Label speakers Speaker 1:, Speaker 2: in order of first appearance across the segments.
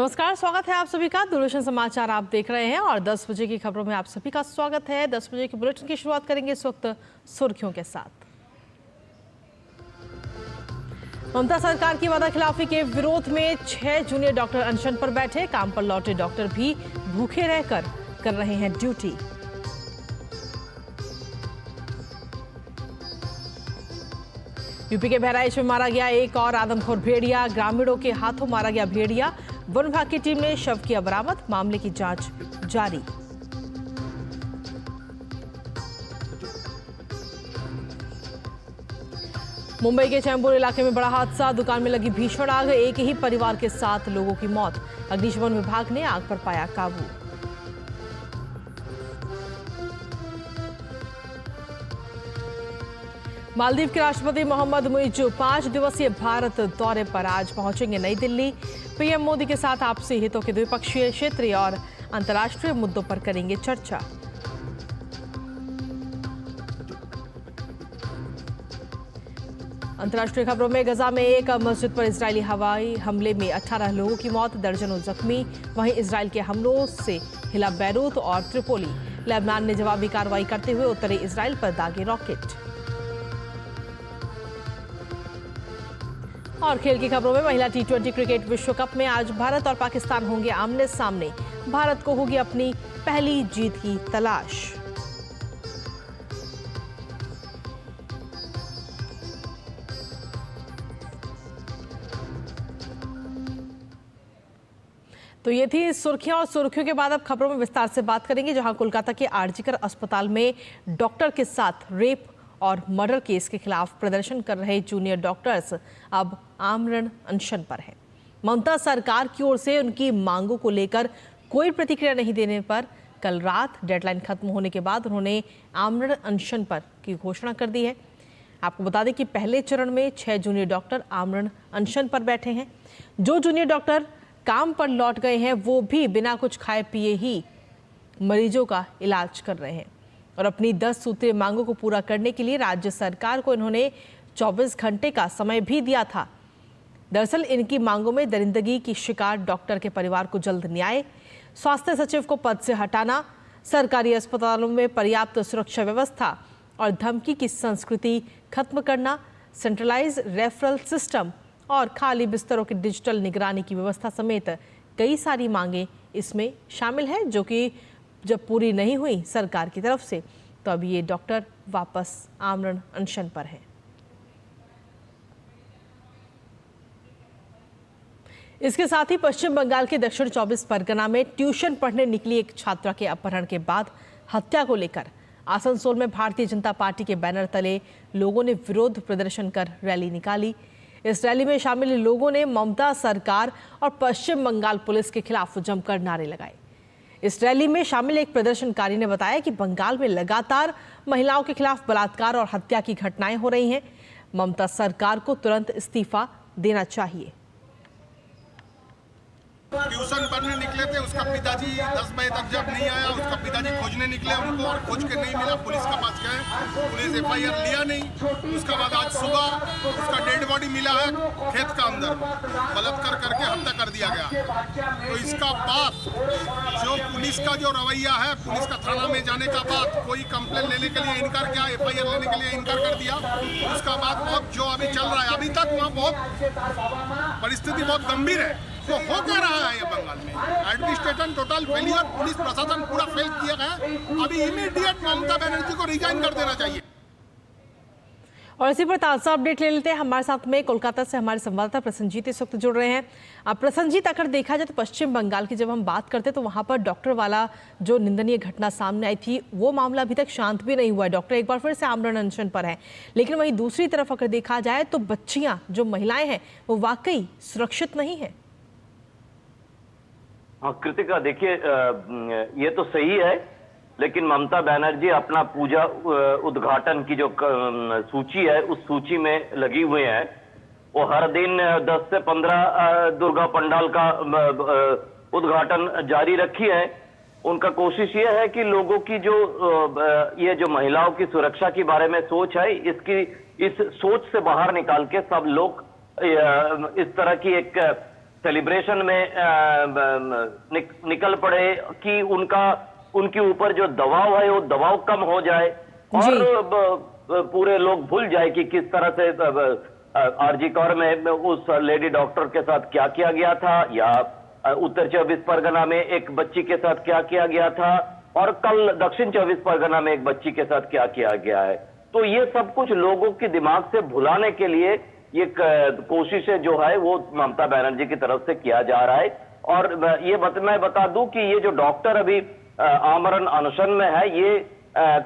Speaker 1: नमस्कार, स्वागत है आप सभी का। दूरदर्शन समाचार आप देख रहे हैं और 10 बजे की खबरों में आप सभी का स्वागत है। 10 बजे के बुलेटिन की शुरुआत करेंगे इस वक्त सुर्खियों के साथ। ममता सरकार की वादाखिलाफी के विरोध में 6 जूनियर डॉक्टर अनशन पर बैठे। काम पर लौटे डॉक्टर भी भूखे रहकर कर रहे हैं ड्यूटी। यूपी के बहराइच में मारा गया एक और आदमखोर भेड़िया। ग्रामीणों के हाथों मारा गया भेड़िया। वन विभाग की टीम ने शव किया बरामद। मामले की जांच जारी। मुंबई के चैंबूर इलाके में बड़ा हादसा। दुकान में लगी भीषण आग। एक ही परिवार के 7 लोगों की मौत। अग्निशमन विभाग ने आग पर पाया काबू। मालदीव के राष्ट्रपति मोहम्मद मुइज़ 5 दिवसीय भारत दौरे पर आज पहुंचेंगे नई दिल्ली। पीएम मोदी के साथ आपसी हितों के द्विपक्षीय, क्षेत्रीय और अंतर्राष्ट्रीय मुद्दों पर करेंगे चर्चा। अंतर्राष्ट्रीय खबरों में गजा में एक मस्जिद पर इजरायली हवाई हमले में 18 लोगों की मौत, दर्जनों जख्मी। वहीं इजरायल के हमलों से हिला बैरूत और त्रिपोली। लेबनान ने जवाबी कार्रवाई करते हुए उत्तरी इजरायल पर दागे रॉकेट। और खेल की खबरों में महिला T20 क्रिकेट विश्व कप में आज भारत और पाकिस्तान होंगे आमने सामने। भारत को होगी अपनी पहली जीत की तलाश। तो ये थी सुर्खियां और सुर्खियों के बाद अब खबरों में विस्तार से बात करेंगे, जहां कोलकाता के आरजीकर अस्पताल में डॉक्टर के साथ रेप और मर्डर केस के खिलाफ प्रदर्शन कर रहे जूनियर डॉक्टर्स अब आमरण अनशन पर हैं। ममता सरकार की ओर से उनकी मांगों को लेकर कोई प्रतिक्रिया नहीं देने पर कल रात डेडलाइन खत्म होने के बाद उन्होंने आमरण अनशन पर की घोषणा कर दी है। आपको बता दें कि पहले चरण में 6 जूनियर डॉक्टर आमरण अनशन पर बैठे हैं। जो जूनियर डॉक्टर काम पर लौट गए हैं वो भी बिना कुछ खाए पिए ही मरीजों का इलाज कर रहे हैं और अपनी 10 सूत्रीय मांगों को पूरा करने के लिए राज्य सरकार को इन्होंने 24 घंटे का समय भी दिया था। दरअसल इनकी मांगों में दरिंदगी की शिकार डॉक्टर के परिवार को जल्द न्याय, स्वास्थ्य सचिव को पद से हटाना, सरकारी अस्पतालों में पर्याप्त सुरक्षा व्यवस्था और धमकी की संस्कृति खत्म करना, सेंट्रलाइज रेफरल सिस्टम और खाली बिस्तरों की डिजिटल निगरानी की व्यवस्था समेत कई सारी मांगें इसमें शामिल हैं, जो कि जब पूरी नहीं हुई सरकार की तरफ से तो अब ये डॉक्टर वापस आमरण अनशन पर हैं। इसके साथ ही पश्चिम बंगाल के दक्षिण 24 परगना में ट्यूशन पढ़ने निकली एक छात्रा के अपहरण के बाद हत्या को लेकर आसनसोल में भारतीय जनता पार्टी के बैनर तले लोगों ने विरोध प्रदर्शन कर रैली निकाली। इस रैली में शामिल लोगों ने ममता सरकार और पश्चिम बंगाल पुलिस के खिलाफ जमकर नारे लगाए। इस रैली में शामिल एक प्रदर्शनकारी ने बताया कि बंगाल में लगातार महिलाओं के खिलाफ बलात्कार और हत्या की घटनाएं हो रही हैं। ममता सरकार को तुरंत इस्तीफा देना चाहिए।
Speaker 2: ट्यूशन पढ़ने निकले थे, उसका पिताजी 10 बजे तक जब नहीं आया, उसका पिताजी खोजने निकले उनको और खोज के नहीं मिला। पुलिस के पास गए, पुलिस FIR लिया नहीं। उसके बाद आज सुबह उसका डेड बॉडी मिला है खेत का अंदर, बलात्कार करके हत्या कर दिया गया। तो इसका बात जो पुलिस का जो रवैया है, पुलिस का थाना में जाने का बाद कोई कंप्लेन लेने के लिए इनकार किया, FIR लेने के लिए इनकार कर दिया। उसका बाद बहुत जो अभी चल रहा है, अभी तक वहाँ बहुत परिस्थिति बहुत गंभीर है। तो हो क्या रहा है ये बंगाल में? एडमिनिस्ट्रेशन टोटल फेलियर, पुलिस प्रशासन पूरा फेल किया है। अभी इमीडिएट ममता बनर्जी को रिजाइन कर देना चाहिए।
Speaker 1: और इसी पर ताजा अपडेट ले लेते हैं। हमारे साथ में कोलकाता से हमारे संवाददाता प्रसन्नजीत इस वक्त जुड़ रहे हैं। अब प्रसन्नजीत, अगर देखा जाए तो पश्चिम बंगाल की जब हम बात करते हैं तो वहां पर डॉक्टर वाला जो निंदनीय घटना सामने आई थी, वो मामला अभी तक शांत भी नहीं हुआ है। डॉक्टर एक बार फिर से आमरण अनशन पर है। लेकिन वहीं दूसरी तरफ अगर देखा जाए तो बच्चियां, जो महिलाएं हैं, वो वाकई सुरक्षित नहीं है।
Speaker 3: हाँ कृतिका, देखिए ये तो सही है, लेकिन ममता बनर्जी अपना पूजा उद्घाटन की जो सूची है उस सूची में लगी हुई है। वो हर दिन 10 से 15 दुर्गा पंडाल का उद्घाटन जारी रखी है। उनका कोशिश ये है कि लोगों की जो ये जो महिलाओं की सुरक्षा के बारे में सोच है, इस सोच से बाहर निकाल के सब लोग इस तरह की एक सेलिब्रेशन में निकल पड़े कि उनके ऊपर जो दबाव है वो दबाव कम हो जाए और पूरे लोग भूल जाए कि किस तरह से आरजी कौर में उस लेडी डॉक्टर के साथ क्या किया गया था, या उत्तर 24 परगना में एक बच्ची के साथ क्या किया गया था, और कल दक्षिण 24 परगना में एक बच्ची के साथ क्या किया गया है। तो ये सब कुछ लोगों के दिमाग से भुलाने के लिए ये कोशिशें जो है वो ममता बनर्जी की तरफ से किया जा रहा है। और मैं बता दूं कि ये जो डॉक्टर अभी आमरण अनशन में है, ये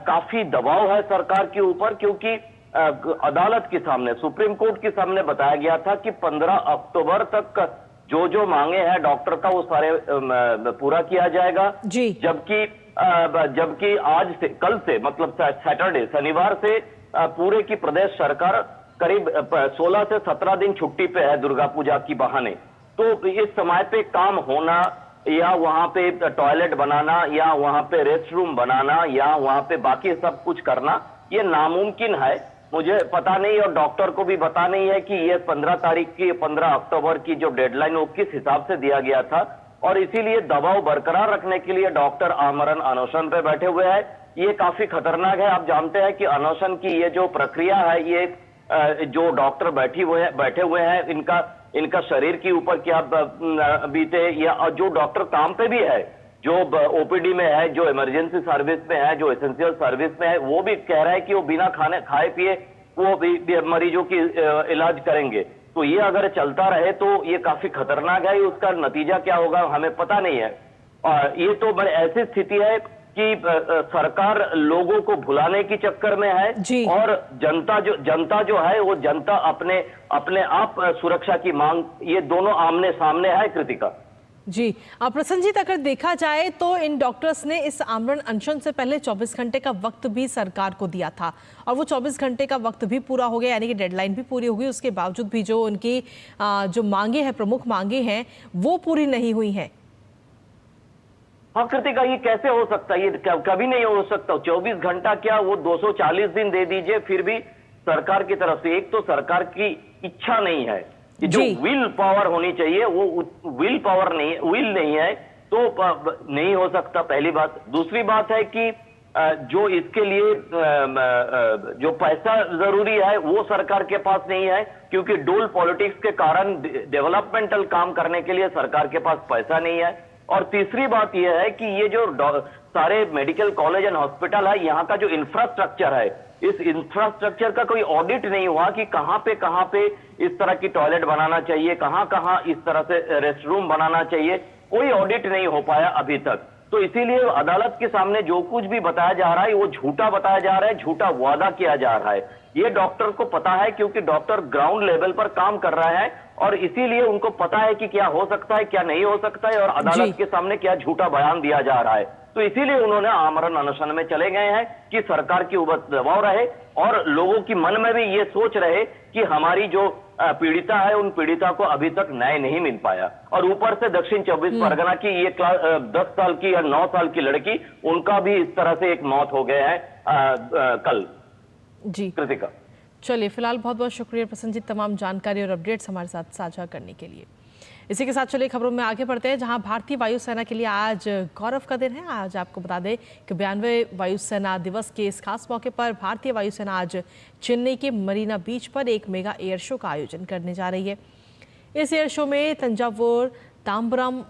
Speaker 3: काफी दबाव है सरकार के ऊपर, क्योंकि अदालत के सामने, सुप्रीम कोर्ट के सामने बताया गया था कि 15 अक्टूबर तक जो मांगे हैं डॉक्टर का वो सारे पूरा किया जाएगा। जबकि आज से, कल से, मतलब सैटरडे, शनिवार से पूरे की प्रदेश सरकार करीब 16 से 17 दिन छुट्टी पे है दुर्गा पूजा की बहाने। तो इस समय पे काम होना, या वहां पे टॉयलेट बनाना, या वहां पे रेस्ट रूम बनाना, या वहां पे बाकी सब कुछ करना, ये नामुमकिन है। मुझे पता नहीं और डॉक्टर को भी पता नहीं है कि ये 15 अक्टूबर की जो डेडलाइन वो किस हिसाब से दिया गया था, और इसीलिए दबाव बरकरार रखने के लिए डॉक्टर आमरण अनशन पे बैठे हुए हैं। ये काफी खतरनाक है। आप जानते हैं कि अनशन की ये जो प्रक्रिया है, ये जो डॉक्टर बैठे हुए हैं, इनका शरीर के ऊपर क्या बीते, या जो डॉक्टर काम पे भी है, जो ओपीडी में है, जो इमरजेंसी सर्विस में है, जो एसेंशियल सर्विस में है, वो भी कह रहा है कि वो बिना खाए पिए वो भी मरीजों की इलाज करेंगे। तो ये अगर चलता रहे तो ये काफी खतरनाक है। उसका नतीजा क्या होगा हमें पता नहीं है। और ये तो ऐसी स्थिति है कि सरकार लोगों को भुलाने की चक्कर में है, और जनता जो है वो जनता अपने आप सुरक्षा की मांग, ये दोनों आमने सामने है। कृतिका
Speaker 1: जी, प्रसन्नजीत, अगर देखा जाए तो इन डॉक्टर्स ने इस आमरण अनशन से पहले 24 घंटे का वक्त भी सरकार को दिया था, और वो 24 घंटे का वक्त भी पूरा हो गया, यानी कि डेडलाइन भी पूरी हो गई। उसके बावजूद भी जो उनकी जो मांगे हैं, प्रमुख मांगे हैं, वो पूरी नहीं हुई हैं।
Speaker 3: हाँ कृतिका, ये कैसे हो सकता है? ये कभी नहीं हो सकता। 24 घंटा क्या, वो 240 दिन दे दीजिए, फिर भी सरकार की तरफ से एक तो सरकार की इच्छा नहीं है, कि जो विल पावर होनी चाहिए वो विल नहीं है, तो नहीं हो सकता, पहली बात। दूसरी बात है कि जो इसके लिए जो पैसा जरूरी है वो सरकार के पास नहीं है, क्योंकि डोल पॉलिटिक्स के कारण डेवलपमेंटल काम करने के लिए सरकार के पास पैसा नहीं है। और तीसरी बात यह है कि ये जो सारे मेडिकल कॉलेज एंड हॉस्पिटल है, यहाँ का जो इंफ्रास्ट्रक्चर है, इस इंफ्रास्ट्रक्चर का कोई ऑडिट नहीं हुआ कि कहां पे इस तरह की टॉयलेट बनाना चाहिए, कहां इस तरह से रेस्ट रूम बनाना चाहिए, कोई ऑडिट नहीं हो पाया अभी तक। तो इसीलिए अदालत के सामने जो कुछ भी बताया जा रहा है वो झूठा बताया जा रहा है, झूठा वादा किया जा रहा है। ये डॉक्टर को पता है, क्योंकि डॉक्टर ग्राउंड लेवल पर काम कर रहा है, और इसीलिए उनको पता है कि क्या हो सकता है, क्या नहीं हो सकता है, और अदालत के सामने क्या झूठा बयान दिया जा रहा है। तो इसीलिए उन्होंने आमरण अनशन में चले गए हैं कि सरकार के ऊपर दबाव रहे, और लोगों की मन में भी ये सोच रहे कि हमारी जो पीड़िता है, उन पीड़िता को अभी तक न्याय नहीं मिल पाया। और ऊपर से दक्षिण 24 परगना की ये 10 साल की या 9 साल की लड़की, उनका भी इस तरह से एक मौत हो गया है कल।
Speaker 1: जी
Speaker 3: कृतिका,
Speaker 1: चलिए, फिलहाल बहुत बहुत शुक्रिया प्रसन्नजीत, तमाम जानकारी और अपडेट्स हमारे साथ साझा करने के लिए। इसी के साथ चलिए खबरों में आगे बढ़ते हैं, जहां भारतीय वायुसेना के लिए आज गौरव का दिन है। आज आपको बता दें कि 92वें वायुसेना दिवस के इस खास मौके पर भारतीय वायुसेना आज चेन्नई के मरीना बीच पर एक मेगा एयर शो का आयोजन करने जा रही है। इस एयर शो में तंजावुर, ताम्बरम,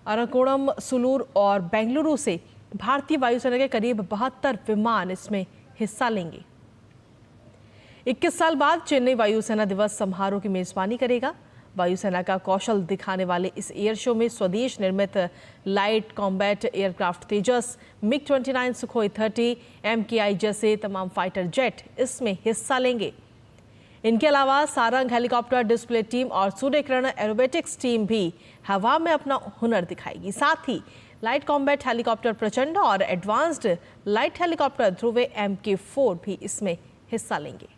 Speaker 1: अरकोणम, सुलूर और बेंगलुरु से भारतीय वायुसेना के करीब 72 विमान इसमें हिस्सा लेंगे। 21 साल बाद चेन्नई वायुसेना दिवस समारोह की मेजबानी करेगा। वायुसेना का कौशल दिखाने वाले इस एयर शो में स्वदेश निर्मित लाइट कॉम्बैट एयरक्राफ्ट तेजस, MiG-29, सुखोई 30, MKI जैसे तमाम फाइटर जेट इसमें हिस्सा लेंगे। इनके अलावा सारंग हेलीकॉप्टर डिस्प्ले टीम और सूर्यकिरण एरोबेटिक्स टीम भी हवा में अपना हुनर दिखाएगी। साथ ही लाइट कॉम्बैट हेलीकॉप्टर प्रचंड और advanced light helicopter Dhruve MK4 भी इसमें हिस्सा लेंगे।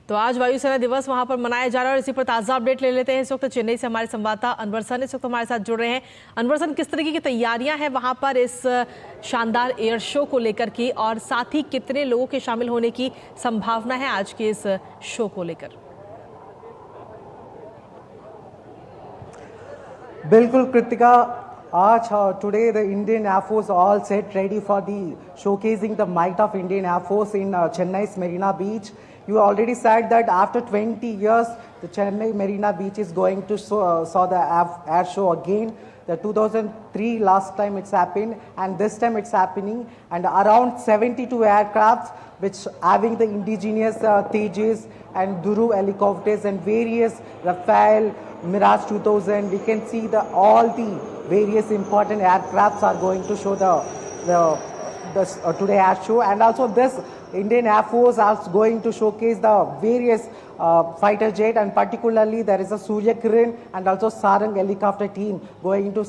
Speaker 1: तो आज वायुसेना दिवस वहां पर मनाया जा रहा है और इसी पर ताज़ा अपडेट ले लेते हैं। इस वक्त चेन्नई से हमारे संवाददाता अनवर सन इस वक्त हमारे साथ जुड़ रहे हैं। अनवर सन, किस तरीके की तैयारियां हैं वहां पर इस शानदार एयर शो को लेकर के, और साथ ही कितने लोगों के शामिल होने की संभावना है आज के इस शो को लेकर?
Speaker 4: बिल्कुल कृतिका, आज today the Indian Air Force all set ready for the showcasing the might of Indian Air Force in Chennai's Marina Beach. You already said that after 20 years the Chennai Marina Beach is going to saw the air show again. The 2003 last time it's happened, and this time it's happening, and around 72 aircrafts which having the indigenous Tejas and Duru helicopters and various Rafale, Mirage 2000. We can see all the various important aircrafts are going to show the today air show, and also this Indian Air Force is going to showcase the various fighter jet, and particularly there is a Surya Kiran and also Sarang helicopter team going to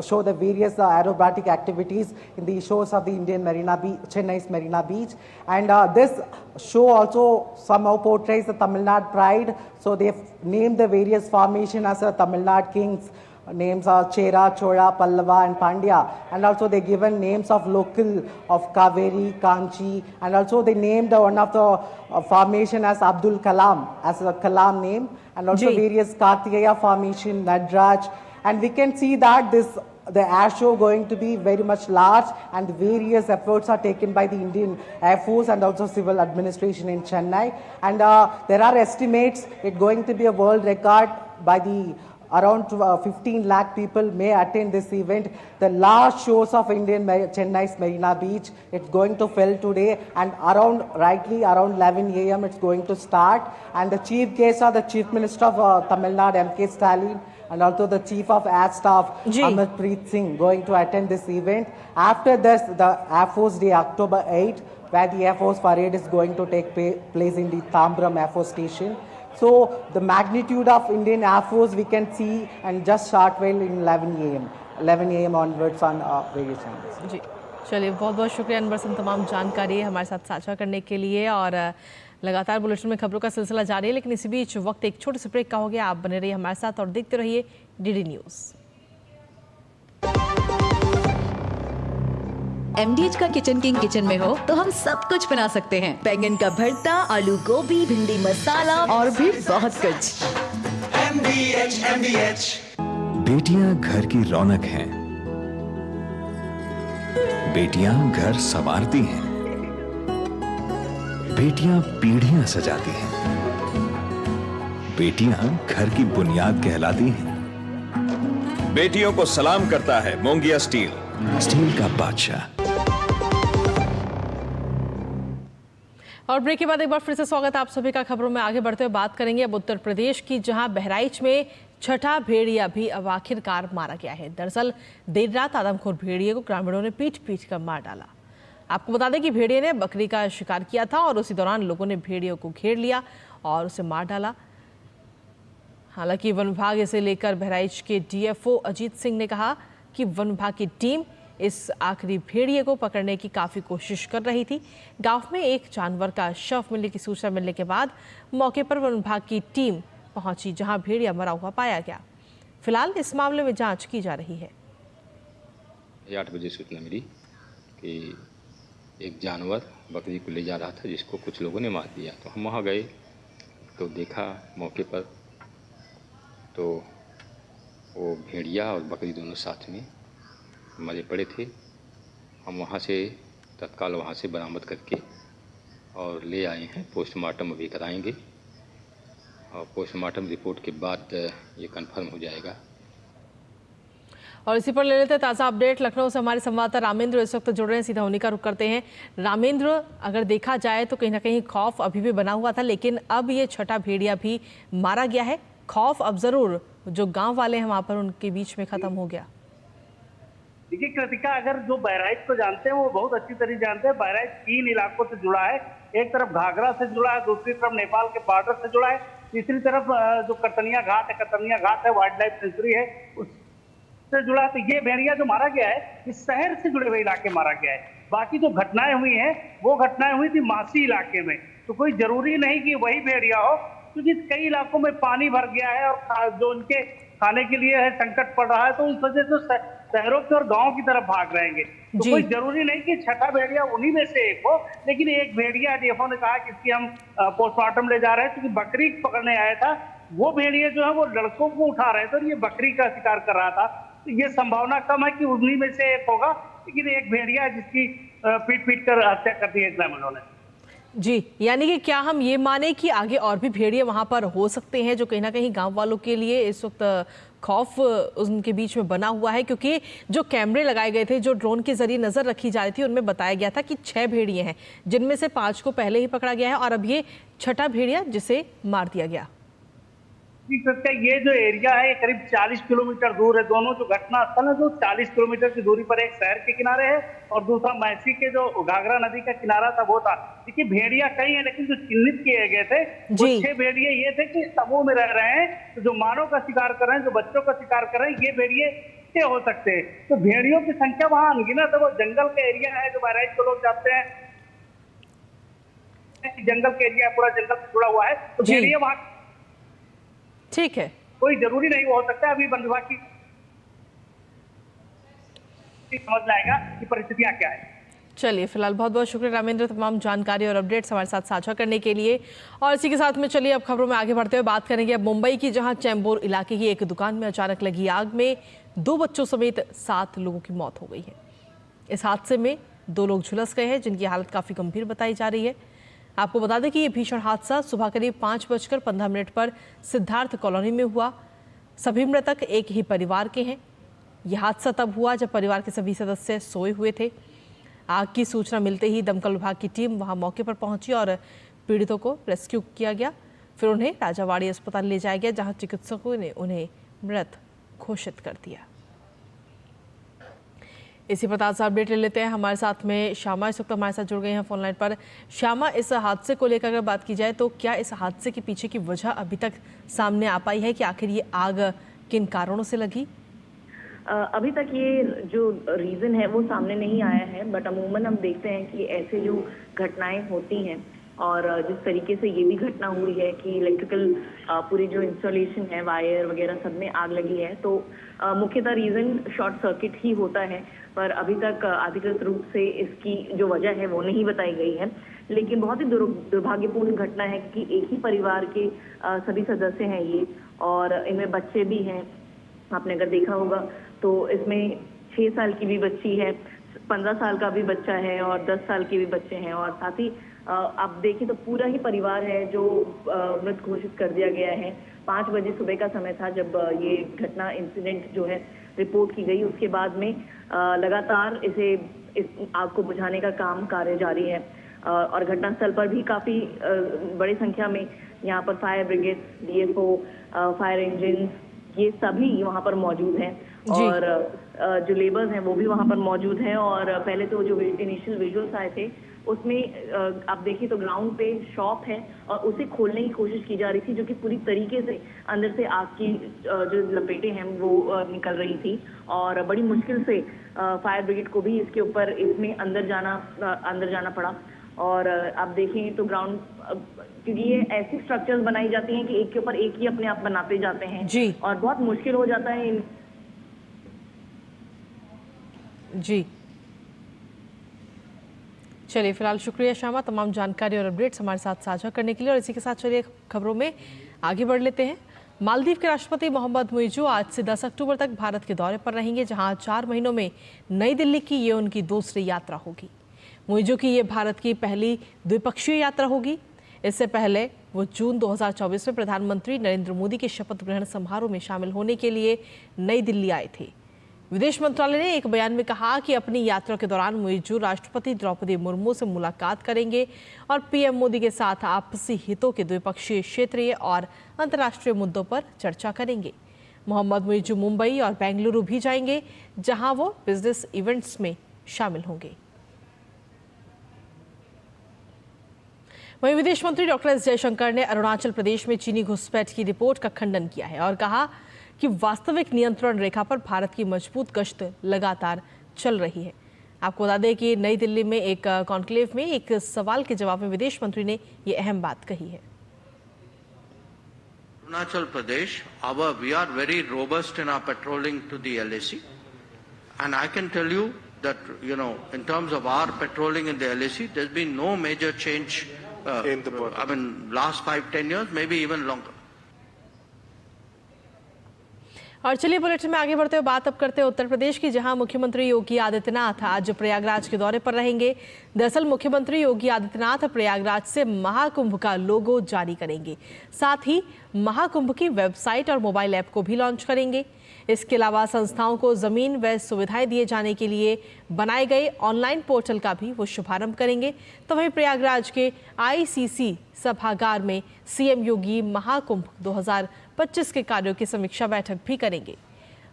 Speaker 4: show the various aerobatic activities in the shows of the Indian Marina Beach, Chennai's Marina Beach. And this show also somehow portrays the Tamil Nadu pride. So they have named the various formation as a Tamil Nadu Kings. Names are Chera, Chola, Pallava and Pandya, and also they given names of local of Kaveri, Kanchi, and also they named one of the formation as Abdul Kalam as a Kalam name, and also various Kartikeya formation, Nadraj, and we can see that the air show going to be very much large, and various efforts are taken by the Indian Air Force and also civil administration in Chennai, and there are estimates it going to be a world record by the around 15 lakh people may attend this event. The last shows of Chennai's Marina Beach, it's going to fill today, and rightly around 11 a.m. it's going to start. And the chief guests are the Chief Minister of Tamil Nadu, M.K. Stalin, and also the Chief of Air Staff, Amarpreet Singh, going to attend this event. After this, the Air Force Day, October 8, where the Air Force parade is going to take place in the Tambram Air Force Station. So the magnitude of Indian Air Force we can see and just start well in 11 a.m. onwards on various channels.
Speaker 1: जी, चलिए बहुत बहुत शुक्रिया अनवर सन तमाम जानकारी हमारे साथ साझा करने के लिए। और लगातार बुलेटिन में खबरों का सिलसिला जारी है, लेकिन इसी बीच वक्त एक छोटे से ब्रेक का हो गया। आप बने रहिए हमारे साथ और देखते रहिए डीडी न्यूज़।
Speaker 5: MDH का किचन किंग किचन में हो तो हम सब कुछ बना सकते हैं। बैंगन का भरता, आलू गोभी, भिंडी मसाला और भी बहुत कुछ। MDH।
Speaker 6: बेटियां घर की रौनक हैं। बेटियां घर संवारती हैं। बेटियां पीढ़ियां सजाती हैं। बेटियां घर की बुनियाद कहलाती हैं। बेटियों को सलाम करता है मोंगिया स्टील, स्टील का बादशाह।
Speaker 1: और ब्रेक के बाद एक बार फिर से स्वागत है आप सभी का। खबरों में आगे बढ़ते हुए बात करेंगे अब उत्तर प्रदेश की, जहां बहराइच में छठा भेड़िया भी अब आखिरकार मारा गया है। दरअसल देर रात आदमखोर भेड़िए को ग्रामीणों ने पीट कर मार डाला। आपको बता दें कि भेड़िए ने बकरी का शिकार किया था और उसी दौरान लोगों ने भेड़िए को घेर लिया और उसे मार डाला। हालांकि वन विभाग इसे लेकर बहराइच के DFO अजीत सिंह ने कहा कि वन विभाग की टीम इस आखिरी भेड़िए को पकड़ने की काफ़ी कोशिश कर रही थी। गांव में एक जानवर का शव मिलने की सूचना मिलने के बाद मौके पर वन विभाग की टीम पहुंची, जहां भेड़िया मरा हुआ पाया गया। फिलहाल इस मामले में जांच की जा रही है।
Speaker 7: 8 बजे सूचना मिली कि एक जानवर बकरी को ले जा रहा था, जिसको कुछ लोगों ने मार दिया। तो हम वहाँ गए तो देखा मौके पर तो वो भेड़िया और बकरी दोनों साथ में मरे पड़े थे। हम वहाँ से तत्काल वहाँ से बरामद करके और ले आए हैं। पोस्टमार्टम अभी कराएंगे और पोस्टमार्टम रिपोर्ट के बाद ये कंफर्म हो जाएगा।
Speaker 1: और इसी पर ले लेते हैं ताज़ा अपडेट। लखनऊ से हमारे संवाददाता रामेंद्र इस वक्त जुड़ रहे हैं, सीधा उन्हीं का रुख करते हैं। रामेंद्र, अगर देखा जाए तो कहीं ना कहीं खौफ अभी भी बना हुआ था, लेकिन अब ये छठा भेड़िया भी मारा गया है। खौफ अब जरूर जो गांव वाले हैं वहां पर उनके बीच में खत्म हो गया।
Speaker 8: देखिए कृतिका, अगर जो बहराइच को जानते हैं वो बहुत अच्छी तरह जानते हैं। बहराइच 3 इलाकों से जुड़ा है। एक तरफ घाघरा से जुड़ा है, दूसरी तरफ नेपाल के बॉर्डर से जुड़ा है, तीसरी तरफ जो कतनिया घाट है, कतनिया घाट है वाइल्ड लाइफ सेंचुरी है, उससे जुड़ा है। तो ये भेड़िया जो मारा गया है इस शहर से जुड़े हुए इलाके मारा गया है। बाकी जो घटनाएं हुई हैं वो घटनाएं हुई थी मासी इलाके में। तो कोई जरूरी नहीं कि वही भेड़िया हो, क्योंकि कई इलाकों में पानी भर गया है और जो उनके खाने के लिए है संकट पड़ रहा है, तो उस वजह से शहरों के और गांव की तरफ भाग रहेंगे। तो कोई जरूरी नहीं कि छठा भेड़िया उन्हीं में से एक हो, लेकिन एक भेड़िया डीएफओ ने कहा कि इसकी हम पोस्टमार्टम ले जा रहे हैं, क्योंकि बकरी पकड़ने आया था वो भेड़िया जो है वो लड़कों को उठा रहे थे और ये बकरी का शिकार कर रहा था। तो ये संभावना कम है कि उन्हीं में से एक होगा, लेकिन एक भेड़िया जिसकी पीट कर हत्या कर दी है ग्रामीणों ने।
Speaker 1: जी, यानी कि क्या हम ये माने कि आगे और भी भेड़िए वहां पर हो सकते हैं, जो कहीं ना कहीं गांव वालों के लिए इस वक्त खौफ उनके बीच में बना हुआ है, क्योंकि जो कैमरे लगाए गए थे, जो ड्रोन के जरिए नजर रखी जा रही थी, उनमें बताया गया था कि 6 भेड़िए हैं, जिनमें से 5 को पहले ही पकड़ा गया है और अब ये छठा भेड़िया जिसे मार दिया गया।
Speaker 8: ये जो एरिया है ये करीब 40 किलोमीटर दूर है। दोनों जो घटना स्थल है जो 40 किलोमीटर की दूरी पर एक शहर के किनारे है और दूसरा मैसी के जो घाघरा नदी का किनारा था वो था। देखिए भेड़िया कई है, लेकिन जो चिन्हित किए गए थे वो 6 भेड़िए ये थे कि समूह में रह रहे हैं, तो जो मानव का शिकार कर रहे हैं, जो बच्चों का शिकार कर रहे हैं, ये भेड़िए हो सकते हैं। तो भेड़ियों की संख्या वहां अनगिनत है। वो जंगल का एरिया है जो बहराइच को लोग जाते हैं, जंगल का एरिया पूरा जंगल से जुड़ा हुआ है, तो भेड़िए वहां
Speaker 1: ठीक है,
Speaker 8: कोई जरूरी नहीं हो सकता। अभी वन विभाग की समझ लाएगा कि परिस्थितियां क्या है।
Speaker 1: चलिए, फिलहाल बहुत बहुत शुक्रिया रामेंद्र, तमाम जानकारी और अपडेट्स हमारे साथ साझा करने के लिए। और इसी के साथ में चलिए अब खबरों में आगे बढ़ते हुए बात करेंगे अब मुंबई की, जहां चैम्बूर इलाके की एक दुकान में अचानक लगी आग में 2 बच्चों समेत 7 लोगों की मौत हो गई है। इस हादसे में 2 लोग झुलस गए हैं, जिनकी हालत काफी गंभीर बताई जा रही है। आपको बता दें कि ये भीषण हादसा सुबह करीब 5:15 पर सिद्धार्थ कॉलोनी में हुआ। सभी मृतक एक ही परिवार के हैं। यह हादसा तब हुआ जब परिवार के सभी सदस्य सोए हुए थे। आग की सूचना मिलते ही दमकल विभाग की टीम वहां मौके पर पहुंची और पीड़ितों को रेस्क्यू किया गया। फिर उन्हें राजावाड़ी अस्पताल ले जाया गया, जहां चिकित्सकों ने उन्हें मृत घोषित कर दिया। इसी पर ताज़ा अपडेट ले लेते हैं। हमारे साथ में श्यामा इस वक्त हमारे साथ जुड़ गए हैं फोन लाइन पर। श्यामा, इस हादसे को लेकर अगर बात की जाए तो क्या इस हादसे के पीछे की वजह अभी तक सामने आ पाई है कि आखिर ये आग किन कारणों से लगी?
Speaker 9: अभी तक ये जो रीजन है वो सामने नहीं आया है, बट अमूमन हम देखते हैं कि ऐसे जो घटनाएं होती हैं और जिस तरीके से ये भी घटना हुई है कि इलेक्ट्रिकल पूरी जो इंस्टॉलेशन है, वायर वगैरह सब में आग लगी है, तो मुख्यतः रीजन शॉर्ट सर्किट ही होता है। पर अभी तक अधिकृत रूप से इसकी जो वजह है वो नहीं बताई गई है। लेकिन बहुत ही दुर्भाग्यपूर्ण घटना है कि एक ही परिवार के सभी सदस्य हैं ये, और इनमें बच्चे भी हैं। आपने अगर देखा होगा तो इसमें 6 साल की भी बच्ची है, 15 साल का भी बच्चा है और 10 साल के भी बच्चे हैं, और साथ ही आप देखिए तो पूरा ही परिवार है जो मृत घोषित कर दिया गया है। 5 बजे सुबह का समय था जब ये घटना इंसिडेंट जो है रिपोर्ट की गई। उसके बाद में लगातार इस आग को बुझाने का कार्य जारी है, और घटनास्थल पर भी काफी बड़ी संख्या में यहाँ पर fire brigade, DFO, fire engine, ये सभी वहाँ पर मौजूद हैं, और जो लेबर्स हैं वो भी वहाँ पर मौजूद हैं। और पहले तो जो इनिशियल विजुअल्स आए थे उसमें आप देखिए तो ग्राउंड पे शॉप है और उसे खोलने की कोशिश की जा रही थी, जो कि पूरी तरीके से अंदर से आग की जो लपेटें हैं वो निकल रही थी, और बड़ी मुश्किल से फायर ब्रिगेड को भी इसके ऊपर इसमें अंदर जाना पड़ा। और आप देखें तो ग्राउंड, क्योंकि ये ऐसी स्ट्रक्चर्स बनाई जाती हैं कि एक के ऊपर एक ही अपने आप बनाते जाते हैं
Speaker 1: जी,
Speaker 9: और बहुत मुश्किल हो जाता है
Speaker 1: जी। चलिए, फिलहाल शुक्रिया श्यामा तमाम जानकारी और अपडेट्स हमारे साथ साझा करने के लिए। और इसी के साथ चलिए खबरों में आगे बढ़ लेते हैं। मालदीव के राष्ट्रपति मोहम्मद मुइज़ू आज से 10 अक्टूबर तक भारत के दौरे पर रहेंगे, जहां 4 महीनों में नई दिल्ली की ये उनकी दूसरी यात्रा होगी। मुइज़ू की ये भारत की पहली द्विपक्षीय यात्रा होगी। इससे पहले वो जून 2024 में प्रधानमंत्री नरेंद्र मोदी के शपथ ग्रहण समारोह में शामिल होने के लिए नई दिल्ली आए थे। विदेश मंत्रालय ने एक बयान में कहा कि अपनी यात्रा के दौरान मुइज़ू राष्ट्रपति द्रौपदी मुर्मू से मुलाकात करेंगे और पीएम मोदी के साथ आपसी हितों के द्विपक्षीय, क्षेत्रीय और अंतर्राष्ट्रीय मुद्दों पर चर्चा करेंगे। मोहम्मद मुइज़ू मुंबई और बेंगलुरु भी जाएंगे, जहां वो बिजनेस इवेंट्स में शामिल होंगे। वहीं विदेश मंत्री डॉक्टर एस जयशंकर ने अरुणाचल प्रदेश में चीनी घुसपैठ की रिपोर्ट का खंडन किया है और कहा कि वास्तविक नियंत्रण रेखा पर भारत की मजबूत गश्त लगातार चल रही है। आपको बता दें कि नई दिल्ली में एक कॉन्क्लेव में एक सवाल के जवाब में विदेश मंत्री ने ये अहम बात कही है।
Speaker 10: Arunachal Pradesh, we are very robust in our patrolling to the LAC, and I can tell you that, you know, in terms of our patrolling in the LAC, there's been no major change in the border. I mean, last 5-10 years, maybe even longer.
Speaker 1: और चलिए bulletin में आगे बढ़ते हुए बात अब करते हैं उत्तर प्रदेश की, जहां मुख्यमंत्री योगी आदित्यनाथ आज प्रयागराज के दौरे पर रहेंगे। दरअसल मुख्यमंत्री योगी आदित्यनाथ प्रयागराज से महाकुंभ का लोगो जारी करेंगे, साथ ही महाकुंभ की वेबसाइट और मोबाइल ऐप को भी लॉन्च करेंगे। इसके अलावा संस्थाओं को जमीन व सुविधाएं दिए जाने के लिए बनाए गए ऑनलाइन पोर्टल का भी वो शुभारंभ करेंगे। तो वहीं प्रयागराज के ICC सभागार में सीएम योगी महाकुंभ 2025 के कार्यों की समीक्षा बैठक भी करेंगे।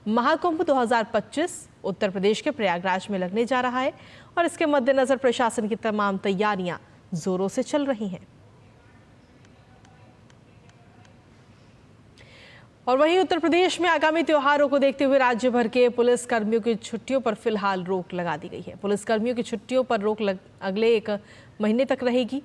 Speaker 1: महाकुंभ 2025 उत्तर प्रदेश के प्रयागराज में लगने जा रहा है और इसके मद्देनजर प्रशासन की तमाम तैयारियां जोरों से चल रही हैं। और वहीं उत्तर प्रदेश में आगामी त्योहारों को देखते हुए राज्य भर के पुलिस कर्मियों की छुट्टियों पर फिलहाल रोक लगा दी गई है। पुलिस कर्मियों की छुट्टियों पर रोक अगले 1 महीने तक रहेगी।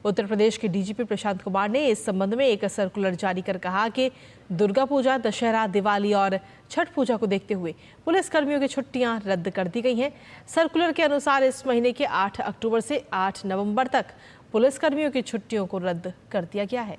Speaker 1: उत्तर प्रदेश के DGP प्रशांत कुमार ने इस संबंध में एक सर्कुलर जारी कर कहा कि दुर्गा पूजा, दशहरा, दिवाली और छठ पूजा को देखते हुए पुलिस कर्मियों की छुट्टियां रद्द कर दी गई हैं। सर्कुलर के अनुसार इस महीने के 8 अक्टूबर से 8 नवंबर तक पुलिस कर्मियों की छुट्टियों को रद्द कर दिया गया है।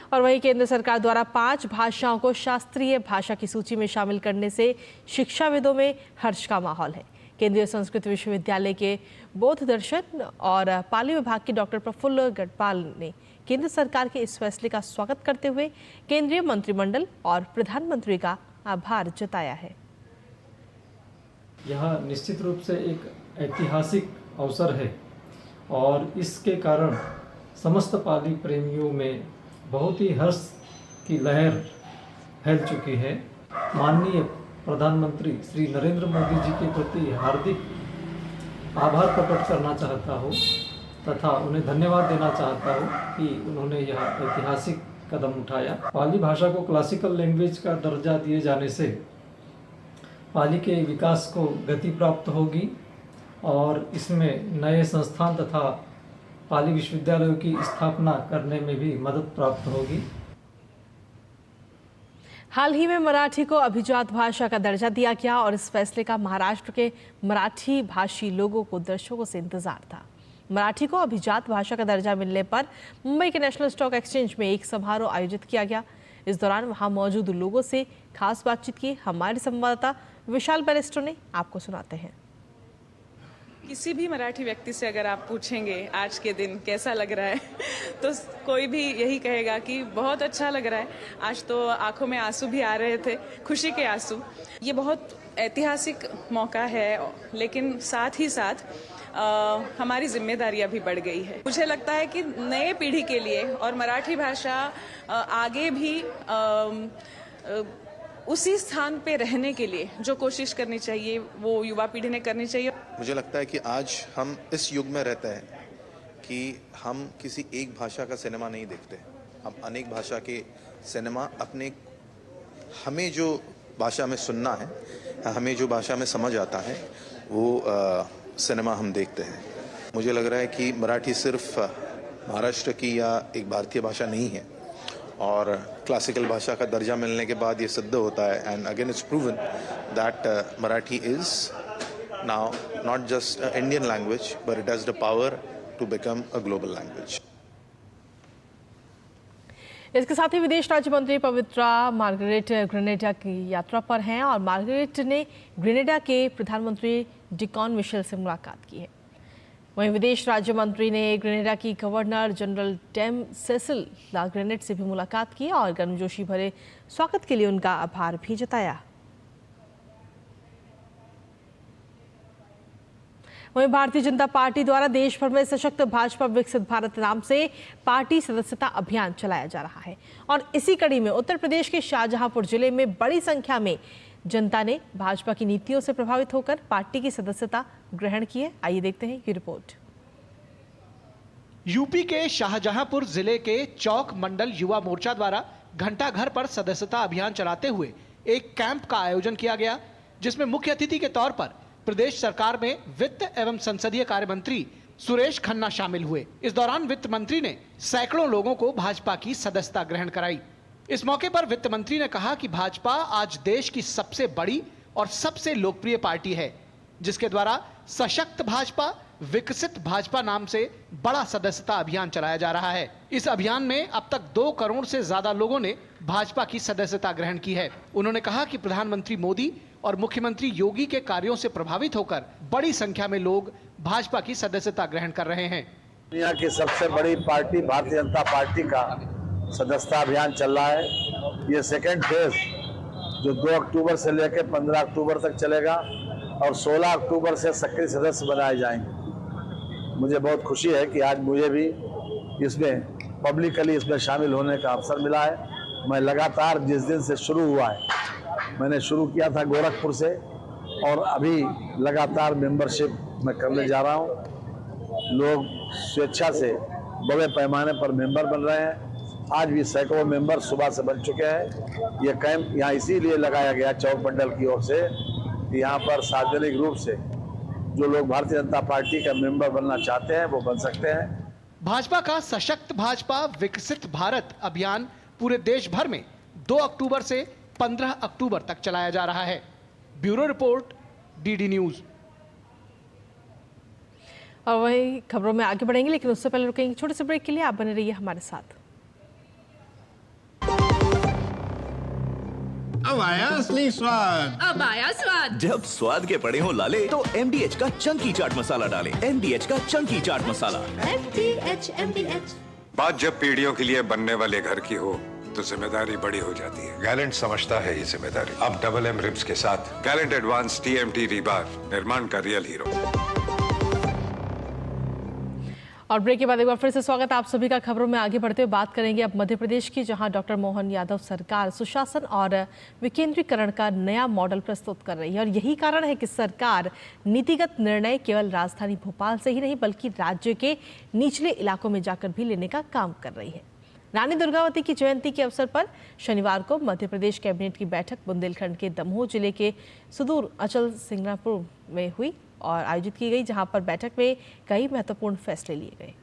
Speaker 1: और वहीं केंद्र सरकार द्वारा 5 भाषाओं को शास्त्रीय भाषा की सूची में शामिल करने से शिक्षाविदों में हर्ष का माहौल है। केंद्रीय संस्कृत विश्वविद्यालय के बौद्ध दर्शन और पाली विभाग के डॉक्टर प्रफुल्ल गढ़पाल ने केंद्र सरकार के इस फैसले का स्वागत करते हुए केंद्रीय मंत्रिमंडल और प्रधानमंत्री का आभार जताया है।
Speaker 11: यह निश्चित रूप से एक ऐतिहासिक अवसर है और इसके कारण समस्त पाली प्रेमियों में बहुत ही हर्ष की लहर फैल चुकी है। माननीय प्रधानमंत्री श्री नरेंद्र मोदी जी के प्रति हार्दिक आभार प्रकट करना चाहता हूँ तथा उन्हें धन्यवाद देना चाहता हूँ कि उन्होंने यह ऐतिहासिक कदम उठाया। पाली भाषा को क्लासिकल लैंग्वेज का दर्जा दिए जाने से पाली के विकास को गति प्राप्त होगी और इसमें नए संस्थान तथा पाली विश्वविद्यालयों की स्थापना करने में भी मदद प्राप्त होगी।
Speaker 1: हाल ही में मराठी को अभिजात भाषा का दर्जा दिया गया और इस फैसले का महाराष्ट्र के मराठी भाषी लोगों को दर्शकों से इंतजार था। मराठी को अभिजात भाषा का दर्जा मिलने पर मुंबई के नेशनल स्टॉक एक्सचेंज में एक समारोह आयोजित किया गया। इस दौरान वहां मौजूद लोगों से खास बातचीत की हमारे संवाददाता विशाल बैरिस्टो ने, आपको सुनाते हैं।
Speaker 12: किसी भी मराठी व्यक्ति से अगर आप पूछेंगे आज के दिन कैसा लग रहा है तो कोई भी यही कहेगा कि बहुत अच्छा लग रहा है। आज तो आंखों में आंसू भी आ रहे थे, खुशी के आंसू। ये बहुत ऐतिहासिक मौका है, लेकिन साथ ही साथ हमारी जिम्मेदारियां भी बढ़ गई है। मुझे लगता है कि नए पीढ़ी के लिए और मराठी भाषा आगे भी उसी स्थान पे रहने के लिए जो कोशिश करनी चाहिए वो युवा पीढ़ी ने करनी चाहिए।
Speaker 13: मुझे लगता है कि आज हम इस युग में रहते हैं कि हम किसी एक भाषा का सिनेमा नहीं देखते, हम अनेक भाषा के सिनेमा अपने, हमें जो भाषा में सुनना है, हमें जो भाषा में समझ आता है वो सिनेमा हम देखते हैं। मुझे लग रहा है कि मराठी सिर्फ महाराष्ट्र की या एक भारतीय भाषा नहीं है और क्लासिकल भाषा का दर्जा मिलने के बाद ये सिद्ध होता है and again it's proven that Marathi is now not just Indian language but it has the power to become a global language.
Speaker 1: इसके साथ ही विदेश राज्य मंत्री पवित्रा मार्गरेट ग्रेनेडा की यात्रा पर हैं और मार्गरेट ने ग्रेनेडा के प्रधानमंत्री डिकॉन मिशेल से मुलाकात की है। वहीं विदेश राज्य मंत्री ने ग्रेनेडा की गवर्नर जनरल टेम सेसिल ला ग्रेनेड से भी मुलाकात की और गर्मजोशी भरे स्वागत के लिए उनका आभार भी जताया। वहीं भारतीय जनता पार्टी द्वारा देश भर में सशक्त भाजपा विकसित भारत नाम से पार्टी सदस्यता अभियान चलाया जा रहा है और इसी कड़ी में उत्तर प्रदेश के शाहजहांपुर जिले में बड़ी संख्या में जनता ने भाजपा की नीतियों से प्रभावित होकर पार्टी की सदस्यता ग्रहण की है। आइए देखते हैं ये रिपोर्ट।
Speaker 14: यूपी के शाहजहांपुर जिले के चौक मंडल युवा मोर्चा द्वारा घंटा घर पर सदस्यता अभियान चलाते हुए एक कैंप का आयोजन किया गया, जिसमें मुख्य अतिथि के तौर पर प्रदेश सरकार में वित्त एवं संसदीय कार्य मंत्री सुरेश खन्ना शामिल हुए। इस दौरान वित्त मंत्री ने सैकड़ों लोगों को भाजपा की सदस्यता ग्रहण कराई। इस मौके पर वित्त मंत्री ने कहा कि भाजपा आज देश की सबसे बड़ी और सबसे लोकप्रिय पार्टी है, जिसके द्वारा सशक्त भाजपा, विकसित भाजपा नाम से बड़ा सदस्यता अभियान चलाया जा रहा है। इस अभियान में अब तक 2 करोड़ से ज्यादा लोगों ने भाजपा की सदस्यता ग्रहण की है। उन्होंने कहा कि प्रधानमंत्री मोदी और मुख्यमंत्री योगी के कार्यों से प्रभावित होकर बड़ी संख्या में लोग भाजपा की सदस्यता ग्रहण कर रहे हैं।
Speaker 15: दुनिया की सबसे बड़ी पार्टी भारतीय जनता पार्टी का सदस्यता अभियान चल रहा है। ये सेकेंड फेज जो 2 अक्टूबर से लेकर 15 अक्टूबर तक चलेगा और 16 अक्टूबर से सक्रिय सदस्य बनाए जाएंगे। मुझे बहुत खुशी है कि आज मुझे भी इसमें पब्लिकली इसमें शामिल होने का अवसर मिला है। मैं लगातार जिस दिन से शुरू हुआ है, मैंने शुरू किया था गोरखपुर से और अभी लगातार मेंबरशिप मैं करने जा रहा हूँ। लोग स्वेच्छा से बड़े पैमाने पर मेंबर बन रहे हैं। आज भी सैकड़ों मेंबर सुबह से बन चुके हैं। ये कैंप यहाँ इसीलिए लगाया गया चौक मंडल की ओर से कि यहाँ पर सार्वजनिक रूप से जो लोग भारतीय जनता पार्टी का मेंबर बनना चाहते हैं वो बन सकते हैं।
Speaker 14: भाजपा का सशक्त भाजपा विकसित भारत अभियान पूरे देश भर में 2 अक्टूबर से 15 अक्टूबर तक चलाया जा रहा है। Bureau report, DD news.
Speaker 1: और वही खबरों में आगे बढ़ेंगे, लेकिन उससे पहले रुकेंगे छोटे से ब्रेक के लिए। आप बने रहिए हमारे साथ।
Speaker 16: अब आया असली स्वाद।
Speaker 17: अब आया स्वाद।
Speaker 6: जब स्वाद के पड़े हो लाले तो MDH का चंकी चाट मसाला डालें। MDH का चंकी चाट मसाला।
Speaker 17: MDH।
Speaker 18: बात जब पीढ़ियों के लिए बनने वाले घर की हो तो जिम्मेदारी बड़ी हो जाती है। गैलेंट समझता है ये जिम्मेदारी। अब डबल M रिब्स के साथ गैलेंट एडवांस TMT रीबार, निर्माण का रियल हीरो।
Speaker 1: और ब्रेक के बाद एक बार फिर से स्वागत आप सभी का। खबरों में आगे बढ़ते हुए बात करेंगे अब मध्य प्रदेश की, जहां डॉक्टर मोहन यादव सरकार सुशासन और विकेंद्रीकरण का नया मॉडल प्रस्तुत कर रही है। और यही कारण है कि सरकार नीतिगत निर्णय केवल राजधानी भोपाल से ही नहीं बल्कि राज्य के निचले इलाकों में जाकर भी लेने का काम कर रही है। रानी दुर्गावती की जयंती के अवसर पर शनिवार को मध्य प्रदेश कैबिनेट की बैठक बुंदेलखंड के दमोह जिले के सुदूर अचल सिंगरापुर में हुई और आयोजित की गई, जहां पर बैठक में कई महत्वपूर्ण फैसले लिए गए।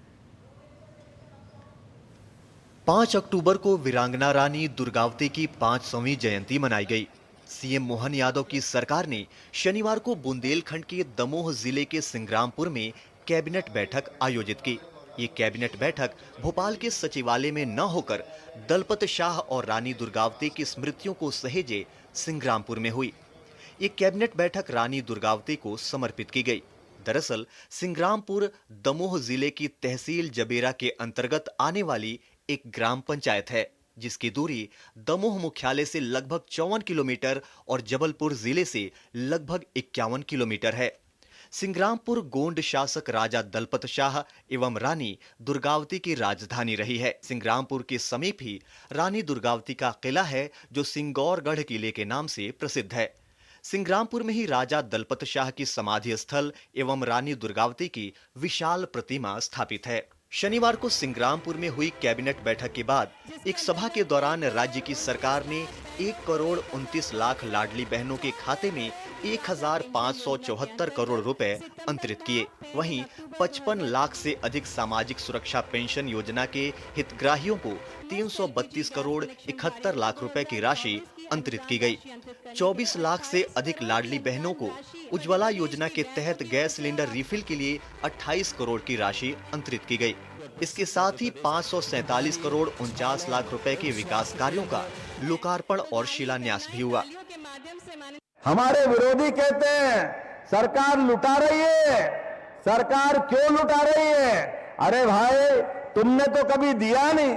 Speaker 19: 5 अक्टूबर को वीरांगना रानी दुर्गावती की 500वीं जयंती मनाई गई। सीएम मोहन यादव की सरकार ने शनिवार को बुंदेलखंड के दमोह जिले के सिंग्रामपुर में कैबिनेट बैठक आयोजित की। ये कैबिनेट बैठक भोपाल के सचिवालय में न होकर दलपत शाह और रानी दुर्गावती की स्मृतियों को सहेजे सिंग्रामपुर में हुई। ये कैबिनेट बैठक रानी दुर्गावती को समर्पित की गई। दरअसल सिंग्रामपुर दमोह जिले की तहसील जबेरा के अंतर्गत आने वाली एक ग्राम पंचायत है, जिसकी दूरी दमोह मुख्यालय से लगभग 54 किलोमीटर और जबलपुर जिले से लगभग 51 किलोमीटर है। सिंग्रामपुर गोंड शासक राजा दलपत शाह एवं रानी दुर्गावती की राजधानी रही है। सिंग्रामपुर के समीप ही रानी दुर्गावती का किला है, जो सिंगौरगढ़ किले के नाम से प्रसिद्ध है। सिंग्रामपुर में ही राजा दलपत शाह की समाधि स्थल एवं रानी दुर्गावती की विशाल प्रतिमा स्थापित है। शनिवार को सिंग्रामपुर में हुई कैबिनेट बैठक के बाद एक सभा के दौरान राज्य की सरकार ने 1 करोड़ 29 लाख लाडली बहनों के खाते में 1574 करोड़ रुपए अंतरित किए। वहीं 55 लाख से अधिक सामाजिक सुरक्षा पेंशन योजना के हितग्राहियों को 332 करोड़ 71 लाख रुपए की राशि अंतरित की गई। 24 लाख से अधिक लाडली बहनों को उज्ज्वला योजना के तहत गैस सिलेंडर रिफिल के लिए 28 करोड़ की राशि अंतरित की गई। इसके साथ ही 547 करोड़ 49 लाख रुपए के विकास कार्यों का लोकार्पण और शिलान्यास भी हुआ।
Speaker 15: हमारे विरोधी कहते हैं सरकार लुटा रही है। सरकार क्यों लुटा रही है? अरे भाई, तुमने तो कभी दिया नहीं।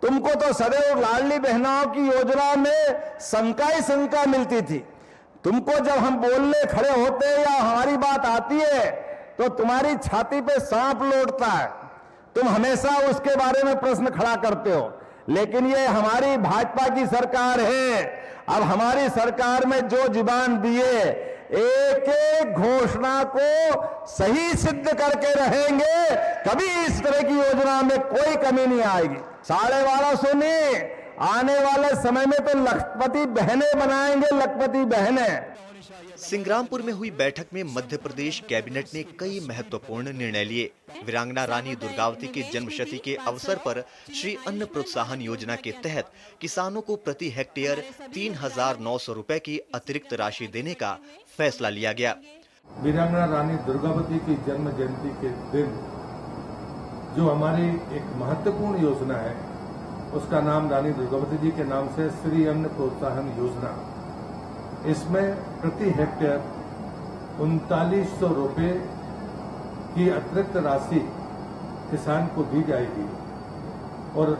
Speaker 15: तुमको तो सदैव लाडली बहनों की योजना में शंका ही शंका मिलती थी। तुमको जब हम बोलने खड़े होते या हमारी बात आती है तो तुम्हारी छाती पे सांप लौटता है। तुम हमेशा उसके बारे में प्रश्न खड़ा करते हो। लेकिन ये हमारी भाजपा की सरकार है। अब हमारी सरकार में जो जुबान दिए, एक एक घोषणा को सही सिद्ध करके रहेंगे। कभी इस तरह की योजना में कोई कमी नहीं आएगी। 1250 नहीं,
Speaker 20: आने वाले समय में तो लखपति बहनें बनाएंगे, लखपति बहनें।
Speaker 19: सिंग्रामपुर में हुई बैठक में मध्य प्रदेश कैबिनेट ने कई महत्वपूर्ण निर्णय लिए। वीरांगना रानी दुर्गावती के जन्मशती के अवसर पर श्री अन्न प्रोत्साहन योजना के तहत किसानों को प्रति हेक्टेयर 3,900 रुपए की अतिरिक्त राशि देने का फैसला लिया गया।
Speaker 11: वीरांगना रानी दुर्गावती की जन्म जयंती के दिन जो हमारी एक महत्वपूर्ण योजना है, उसका नाम रानी दुर्गावती जी के नाम से श्री अन्न प्रोत्साहन योजना। इसमें प्रति हेक्टेयर 3900 रुपए की अतिरिक्त राशि किसान को दी जाएगी और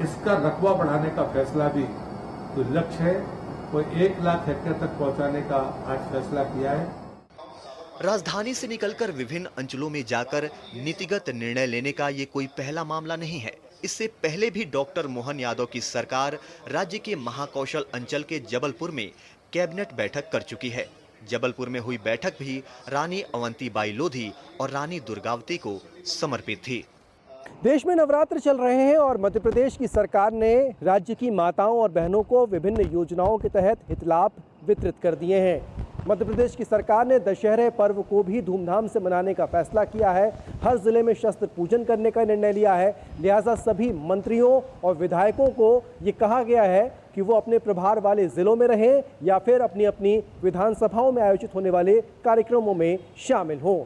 Speaker 11: इसका रकबा बढ़ाने का फैसला भी जो लक्ष्य है वो 1 लाख हेक्टेयर तक पहुंचाने का आज फैसला किया है।
Speaker 19: राजधानी से निकलकर विभिन्न अंचलों में जाकर नीतिगत निर्णय लेने का ये कोई पहला मामला नहीं है। इससे पहले भी डॉक्टर मोहन यादव की सरकार राज्य के महाकौशल अंचल के जबलपुर में कैबिनेट बैठक कर चुकी है। जबलपुर में हुई बैठक भी रानी अवंतीबाई लोधी और रानी दुर्गावती को समर्पित थी।
Speaker 21: देश में नवरात्र चल रहे हैं और मध्य प्रदेश की सरकार ने राज्य की माताओं और बहनों को विभिन्न योजनाओं के तहत हितलाभ वितरित कर दिए हैं। मध्य प्रदेश की सरकार ने दशहरे पर्व को भी धूमधाम से मनाने का फैसला किया है। हर जिले में शस्त्र पूजन करने का निर्णय लिया है। लिहाजा सभी मंत्रियों और विधायकों को ये कहा गया है कि वो अपने प्रभार वाले जिलों में रहें या फिर अपनी अपनी विधानसभाओं में आयोजित होने वाले कार्यक्रमों में शामिल हों।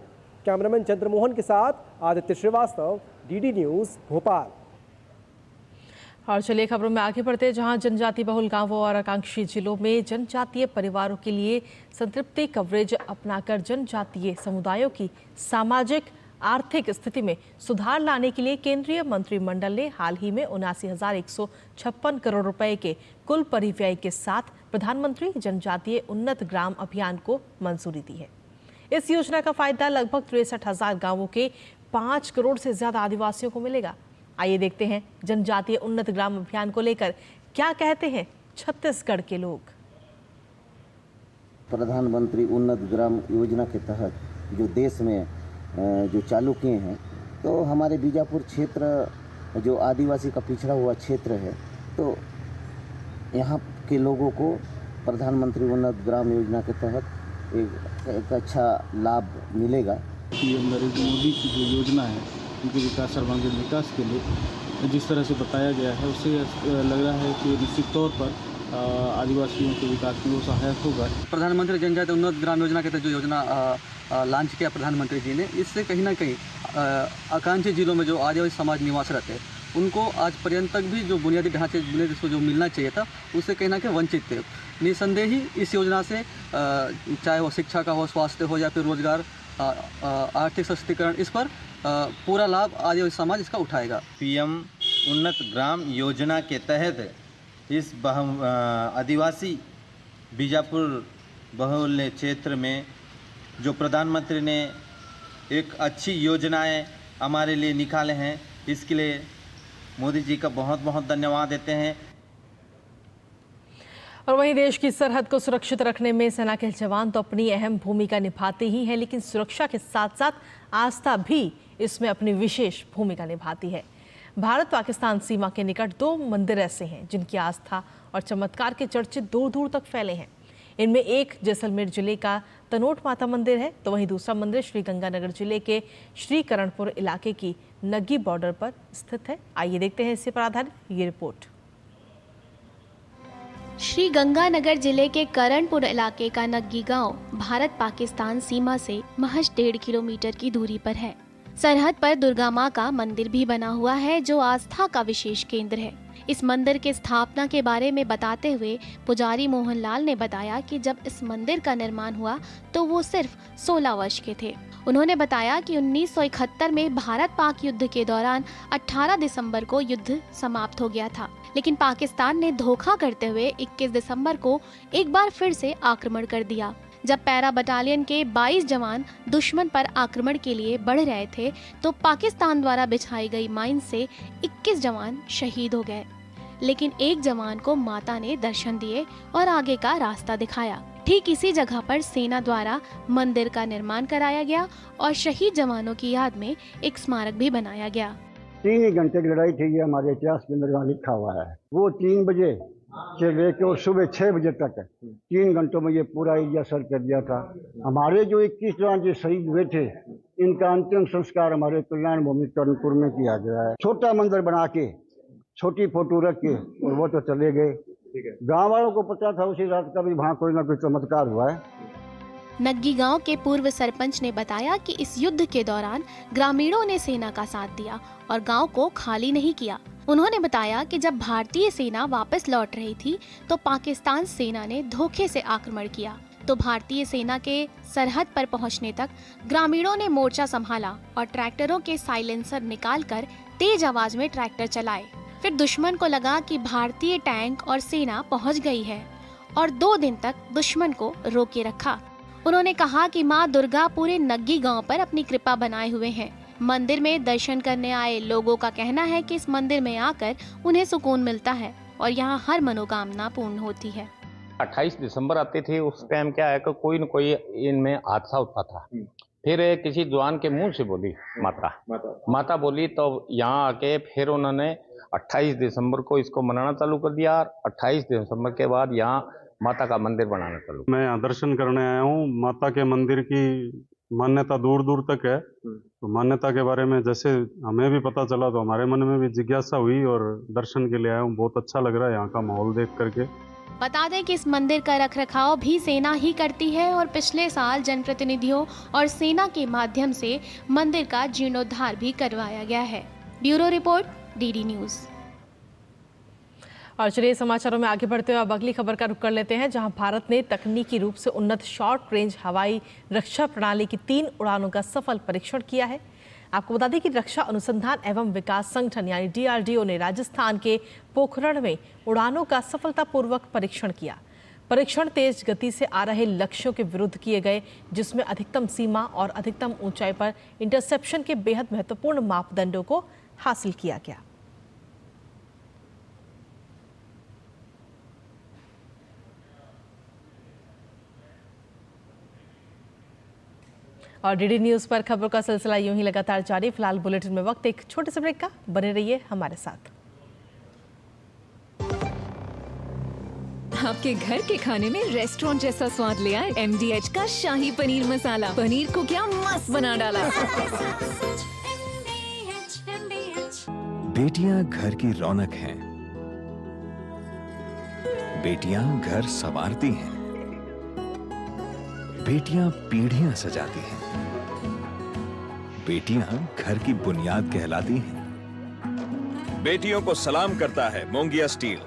Speaker 21: कैमरामैन चंद्रमोहन के साथ आदित्य श्रीवास्तव, डीडी न्यूज़, भोपाल।
Speaker 1: और चलिए खबरों में आगे बढ़ते हैं, जहां जनजाति बहुल गांवों और आकांक्षी जिलों में जनजातीय परिवारों के लिए संतृप्ति कवरेज अपनाकर जनजातीय समुदायों की सामाजिक आर्थिक स्थिति में सुधार लाने के लिए केंद्रीय मंत्रिमंडल ने हाल ही में 79,156 करोड़ रुपए के कुल परिव्यय के साथ प्रधानमंत्री जनजातीय उन्नत ग्राम अभियान को मंजूरी दी है। इस योजना का फायदा लगभग 63,000 गांवों के 5 करोड़ से ज्यादा आदिवासियों को मिलेगा। आइए देखते हैं जनजातीय उन्नत ग्राम अभियान को लेकर क्या कहते हैं छत्तीसगढ़ के लोग।
Speaker 22: प्रधानमंत्री उन्नत ग्राम योजना के तहत जो देश में जो चालू किए हैं, तो हमारे बीजापुर क्षेत्र जो आदिवासी का पिछड़ा हुआ क्षेत्र है, तो यहाँ के लोगों को प्रधानमंत्री उन्नत ग्राम योजना के तहत एक अच्छा लाभ मिलेगा।
Speaker 23: पीएम नरेंद्र मोदी की जो योजना है उनके विकास, सर्वांगीण विकास के लिए जिस तरह से बताया गया है, उससे लग रहा है कि निश्चित तौर पर आदिवासियों के विकास में वो सहायक होगा।
Speaker 24: प्रधानमंत्री जनजातीय उन्नत ग्राम योजना के तहत जो योजना लॉन्च किया प्रधानमंत्री जी ने, इससे कहीं ना कहीं आकांक्षी जिलों में जो आदिवासी समाज निवास रहते हैं उनको आज पर्यंत तक भी जो बुनियादी ढांचे जो मिलना चाहिए था उससे कहीं ना कहीं वंचित थे। निसंदेह ही इस योजना से चाहे वो शिक्षा का हो, स्वास्थ्य हो या फिर रोजगार, आर्थिक सशक्तिकरण, इस पर पूरा लाभ आदिवासी समाज इसका उठाएगा।
Speaker 25: पीएम उन्नत ग्राम योजना के तहत इस आदिवासी बीजापुर बहुल्य क्षेत्र में जो प्रधानमंत्री ने एक अच्छी योजनाएं हमारे लिए निकाले हैं, इसके लिए मोदी जी का बहुत बहुत धन्यवाद देते हैं।
Speaker 1: और वहीं देश की सरहद को सुरक्षित रखने में सेना के जवान तो अपनी अहम भूमिका निभाते ही हैं, लेकिन सुरक्षा के साथ साथ आस्था भी इसमें अपनी विशेष भूमिका निभाती है। भारत पाकिस्तान सीमा के निकट 2 मंदिर ऐसे हैं जिनकी आस्था और चमत्कार के चर्चे दूर दूर तक फैले हैं। इनमें एक जैसलमेर जिले का तनोट माता मंदिर है, तो वहीं दूसरा मंदिर श्री गंगानगर जिले के श्री करणपुर इलाके की नग्गी बॉर्डर पर स्थित है। आइए देखते हैं इसी पर आधारित ये रिपोर्ट।
Speaker 26: श्री गंगानगर जिले के करणपुर इलाके का नग्गी गांव भारत पाकिस्तान सीमा से महज 1.5 किलोमीटर की दूरी पर है। सरहद पर दुर्गा माँ का मंदिर भी बना हुआ है जो आस्था का विशेष केंद्र है। इस मंदिर के स्थापना के बारे में बताते हुए पुजारी मोहनलाल ने बताया कि जब इस मंदिर का निर्माण हुआ तो वो सिर्फ 16 वर्ष के थे। उन्होंने बताया कि 1971 में भारत पाक युद्ध के दौरान 18 दिसंबर को युद्ध समाप्त हो गया था, लेकिन पाकिस्तान ने धोखा करते हुए 21 दिसंबर को एक बार फिर से आक्रमण कर दिया। जब पैरा बटालियन के 22 जवान दुश्मन पर आक्रमण के लिए बढ़ रहे थे तो पाकिस्तान द्वारा बिछाई गई माइन से 21 जवान शहीद हो गए, लेकिन एक जवान को माता ने दर्शन दिए और आगे का रास्ता दिखाया। ठीक इसी जगह पर सेना द्वारा मंदिर का निर्माण कराया गया और शहीद जवानों की याद में एक स्मारक भी बनाया गया।
Speaker 2: 3 ही घंटे की लड़ाई थी, ये हमारे इतिहास के अंदर वहाँ लिखा हुआ है। वो 3 बजे से लेकर और सुबह 6 बजे तक 3 घंटों में ये पूरा एरिया सर कर दिया था। हमारे जो 21 जवान जो शहीद हुए थे, इनका अंतिम संस्कार हमारे कल्याण भूमि कर्णपुर में किया गया है। छोटा मंदिर बना के, छोटी फोटो रख के, और वो तो चले गए। गाँव वालों को पता था उसी रात का भी वहाँ कोई ना कोई चमत्कार हुआ है।
Speaker 26: नग्गी गांव के पूर्व सरपंच ने बताया कि इस युद्ध के दौरान ग्रामीणों ने सेना का साथ दिया और गांव को खाली नहीं किया। उन्होंने बताया कि जब भारतीय सेना वापस लौट रही थी तो पाकिस्तान सेना ने धोखे से आक्रमण किया, तो भारतीय सेना के सरहद पर पहुंचने तक ग्रामीणों ने मोर्चा संभाला और ट्रैक्टरों के साइलेंसर निकालकर तेज आवाज में ट्रैक्टर चलाए। फिर दुश्मन को लगा कि भारतीय टैंक और सेना पहुंच गई है और 2 दिन तक दुश्मन को रोके रखा। उन्होंने कहा कि मां दुर्गा पूरे नग्गी गांव पर अपनी कृपा बनाए हुए हैं। मंदिर में दर्शन करने आए लोगों का कहना है कि इस मंदिर में आकर उन्हें सुकून मिलता है और यहाँ हर मनोकामना पूर्ण होती है।
Speaker 3: 28 दिसंबर आते थे, उस टाइम क्या है कि कोई न कोई इनमें हादसा होता था। फिर किसी जवान के मुंह से बोली माता बोली, तो यहाँ आके फिर उन्होंने 28 दिसंबर को इसको मनाना चालू कर दिया और 28 दिसंबर के बाद यहाँ माता का मंदिर बनाना चालू।
Speaker 4: मैं यहाँ दर्शन करने आया हूँ। माता के मंदिर की मान्यता दूर दूर तक है, तो मान्यता के बारे में जैसे हमें भी पता चला तो हमारे मन में भी जिज्ञासा हुई और दर्शन के लिए आया हूँ। बहुत अच्छा लग रहा है यहाँ का माहौल देख करके।
Speaker 26: बता दें कि इस मंदिर का रखरखाव भी सेना ही करती है और पिछले साल जनप्रतिनिधियों और सेना के माध्यम से मंदिर का जीर्णोद्धार भी करवाया गया है। Bureau report, DD news.
Speaker 1: और चलिए समाचारों में आगे बढ़ते हुए अब अगली खबर का रुख कर लेते हैं, जहां भारत ने तकनीकी रूप से उन्नत शॉर्ट रेंज हवाई रक्षा प्रणाली की 3 उड़ानों का सफल परीक्षण किया है। आपको बता दें कि रक्षा अनुसंधान एवं विकास संगठन यानी DRDO ने राजस्थान के पोखरण में उड़ानों का सफलतापूर्वक परीक्षण किया। परीक्षण तेज गति से आ रहे लक्ष्यों के विरुद्ध किए गए, जिसमें अधिकतम सीमा और अधिकतम ऊंचाई पर इंटरसेप्शन के बेहद महत्वपूर्ण मापदंडों को हासिल किया गया। और डीडी न्यूज पर खबरों का सिलसिला यूं ही लगातार जारी। फिलहाल बुलेटिन में वक्त एक छोटे से ब्रेक का, बने रहिए हमारे साथ।
Speaker 17: आपके घर के खाने में रेस्टोरेंट जैसा स्वाद ले आए MDH का शाही पनीर मसाला। पनीर को क्या मस्त बना डाला।
Speaker 6: बेटियां घर की रौनक हैं, बेटियां घर संवारती हैं, बेटियां पीढ़ियां सजाती हैं, बेटियां घर की बुनियाद कहलाती हैं। बेटियों को सलाम करता है मोंगिया स्टील,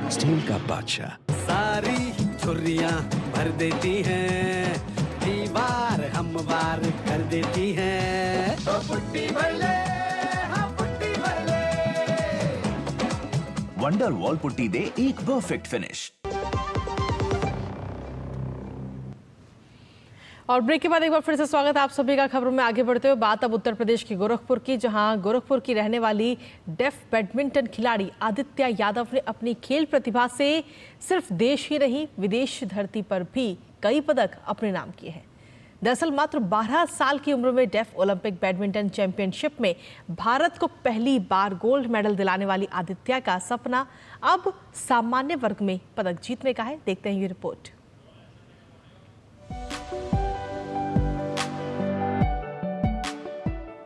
Speaker 6: स्टील का बादशाह।
Speaker 5: सारी छुर्रियां भर देती हैं, दीवार हमवार कर देती हैं। तो पुट्टी भर ले, हाँ पुट्टी भर ले।
Speaker 7: वंडर वॉल पुट्टी दे एक परफेक्ट फिनिश।
Speaker 1: और ब्रेक के बाद एक बार फिर से स्वागत है आप सभी का। खबरों में आगे बढ़ते हुए बात अब उत्तर प्रदेश की गोरखपुर की, जहां गोरखपुर की रहने वाली डेफ बैडमिंटन खिलाड़ी आदित्य यादव ने अपनी खेल प्रतिभा से सिर्फ देश ही नहीं विदेश धरती पर भी कई पदक अपने नाम किए हैं। दरअसल मात्र 12 साल की उम्र में डेफ ओलंपिक बैडमिंटन चैंपियनशिप में भारत को पहली बार गोल्ड मेडल दिलाने वाली आदित्य का सपना अब सामान्य वर्ग में पदक जीतने का है। देखते हैं ये रिपोर्ट।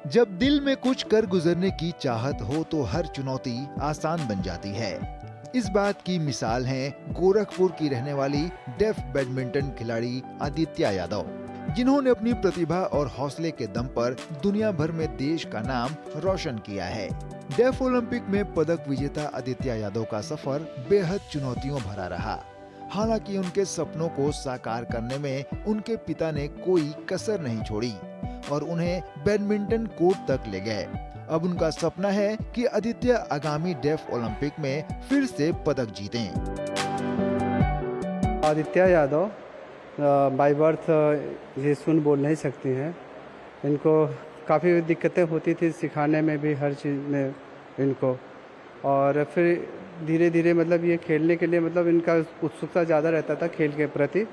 Speaker 8: जब दिल में कुछ कर गुजरने की चाहत हो तो हर चुनौती आसान बन जाती है। इस बात की मिसाल है गोरखपुर की रहने वाली डेफ बैडमिंटन खिलाड़ी आदित्य यादव, जिन्होंने अपनी प्रतिभा और हौसले के दम पर दुनिया भर में देश का नाम रोशन किया है। डेफ ओलंपिक में पदक विजेता आदित्य यादव का सफर बेहद चुनौतियों भरा रहा। हालांकि उनके सपनों को साकार करने में उनके पिता ने कोई कसर नहीं छोड़ी और उन्हें बैडमिंटन कोर्ट तक ले गए। अब उनका सपना है कि आदित्य आगामी डेफ ओलंपिक में फिर से पदक जीतें।
Speaker 27: आदित्य यादव बाय बर्थ ये सुन बोल नहीं सकती हैं। इनको काफ़ी दिक्कतें होती थी सिखाने में भी, हर चीज़ में इनको। और फिर धीरे धीरे मतलब ये खेलने के लिए मतलब इनका उत्सुकता ज़्यादा रहता था खेल के प्रति।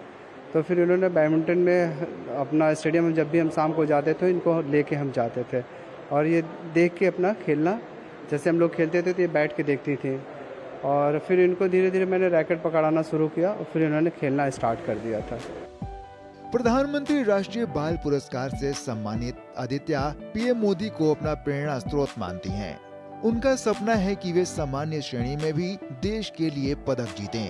Speaker 27: तो फिर इन्होंने बैडमिंटन में अपना स्टेडियम जब भी हम शाम को जाते थे इनको लेके हम जाते थे और ये देख के अपना खेलना जैसे हम लोग खेलते थे तो ये बैठ के देखती थी, और फिर इनको धीरे धीरे मैंने रैकेट पकड़ाना शुरू किया और फिर इन्होंने खेलना स्टार्ट कर दिया था।
Speaker 8: प्रधानमंत्री राष्ट्रीय बाल पुरस्कार से सम्मानित आदित्य पीएम मोदी को अपना प्रेरणा स्रोत मानती हैं। उनका सपना है कि वे सामान्य श्रेणी में भी देश के लिए पदक जीतें।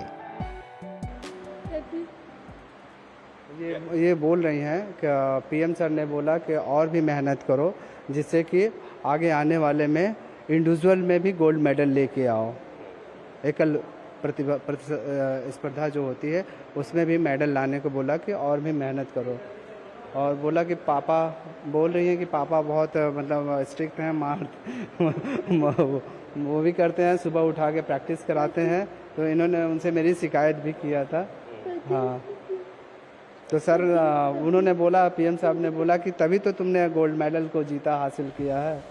Speaker 27: ये बोल रही हैं कि पीएम सर ने बोला कि और भी मेहनत करो, जिससे कि आगे आने वाले में इंडिविजुअल में भी गोल्ड मेडल लेके आओ। एकल स्पर्धा जो होती है उसमें भी मेडल लाने को बोला कि और भी मेहनत करो, और बोला कि पापा बोल रही हैं कि पापा बहुत मतलब स्ट्रिक्ट हैं, मार वो भी करते हैं, सुबह उठा के प्रैक्टिस कराते हैं, तो इन्होंने उनसे मेरी शिकायत भी किया था। हाँ, तो सर उन्होंने बोला, पीएम साहब ने बोला कि तभी तो तुमने गोल्ड मेडल को जीता हासिल किया है।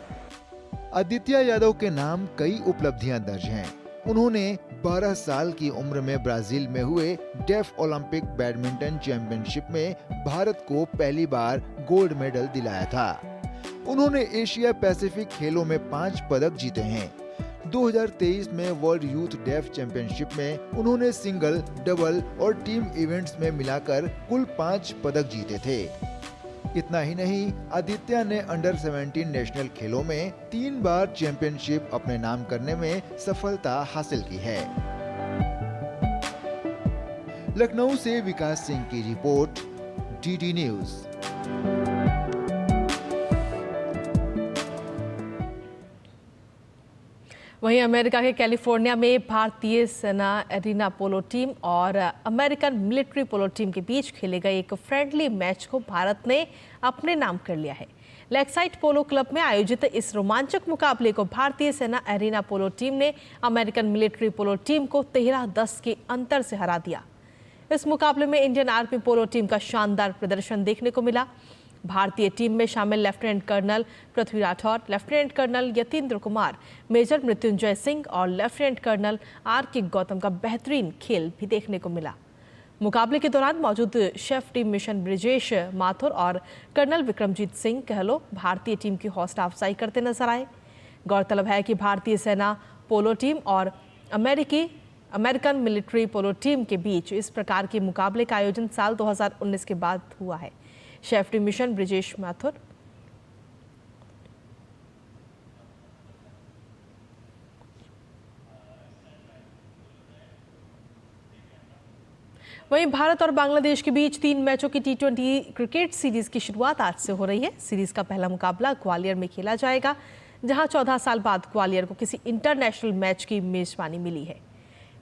Speaker 8: आदित्य यादव के नाम कई उपलब्धियां दर्ज हैं। उन्होंने 12 साल की उम्र में ब्राजील में हुए डेफ ओलंपिक बैडमिंटन चैंपियनशिप में भारत को पहली बार गोल्ड मेडल दिलाया था। उन्होंने एशिया पैसिफिक खेलों में 5 पदक जीते हैं। 2023 में वर्ल्ड यूथ डेफ चैंपियनशिप में उन्होंने सिंगल, डबल और टीम इवेंट्स में मिलाकर कुल 5 पदक जीते थे। इतना ही नहीं, आदित्य ने अंडर 17 नेशनल खेलों में 3 बार चैंपियनशिप अपने नाम करने में सफलता हासिल की है। लखनऊ से विकास सिंह की रिपोर्ट, डीडी न्यूज।
Speaker 1: वहीं अमेरिका के कैलिफोर्निया में भारतीय सेना एरिना पोलो टीम और अमेरिकन मिलिट्री पोलो टीम के बीच खेले गए एक फ्रेंडली मैच को भारत ने अपने नाम कर लिया है। लेकसाइड पोलो क्लब में आयोजित इस रोमांचक मुकाबले को भारतीय सेना एरिना पोलो टीम ने अमेरिकन मिलिट्री पोलो टीम को 13-10 के अंतर से हरा दिया। इस मुकाबले में इंडियन आर्मी पोलो टीम का शानदार प्रदर्शन देखने को मिला। भारतीय टीम में शामिल lieutenant colonel Prithvi Rathore, lieutenant colonel Yatindra Kumar, major Mrityunjay Singh और लेफ्टिनेंट कर्नल आर.के. गौतम का बेहतरीन खेल भी देखने को मिला। मुकाबले के दौरान मौजूद chef team mission Brijesh Mathur और कर्नल विक्रमजीत सिंह कहलो भारतीय टीम की हौसला अफजाई करते नजर आए। गौरतलब है कि भारतीय सेना पोलो टीम और अमेरिकन मिलिट्री पोलो टीम के बीच इस प्रकार के मुकाबले का आयोजन साल 2019 के बाद हुआ है। Chef team mission Brijesh Mathur वहीं भारत और बांग्लादेश के बीच 3 मैचों की T20 क्रिकेट सीरीज की शुरुआत आज से हो रही है। सीरीज का पहला मुकाबला ग्वालियर में खेला जाएगा, जहां 14 साल बाद ग्वालियर को किसी इंटरनेशनल मैच की मेजबानी मिली है।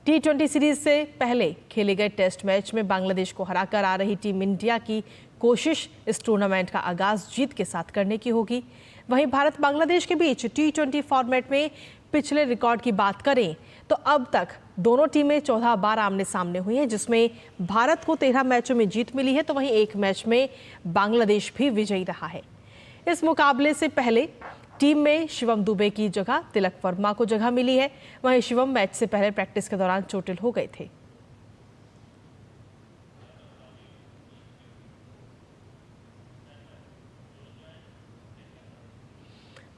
Speaker 1: T20 सीरीज से पहले खेले गए टेस्ट मैच में बांग्लादेश को हराकर आ रही टीम इंडिया की कोशिश इस टूर्नामेंट का आगाज जीत के साथ करने की होगी। वहीं भारत बांग्लादेश के बीच T20 फॉर्मेट में पिछले रिकॉर्ड की बात करें तो अब तक दोनों टीमें 14 बार आमने सामने हुई हैं, जिसमें भारत को 13 मैचों में जीत मिली है, तो वहीं एक मैच में बांग्लादेश भी विजयी रहा है। इस मुकाबले से पहले टीम में शिवम दुबे की जगह तिलक वर्मा को जगह मिली है। वहीं शिवम मैच से पहले प्रैक्टिस के दौरान चोटिल हो गए थे।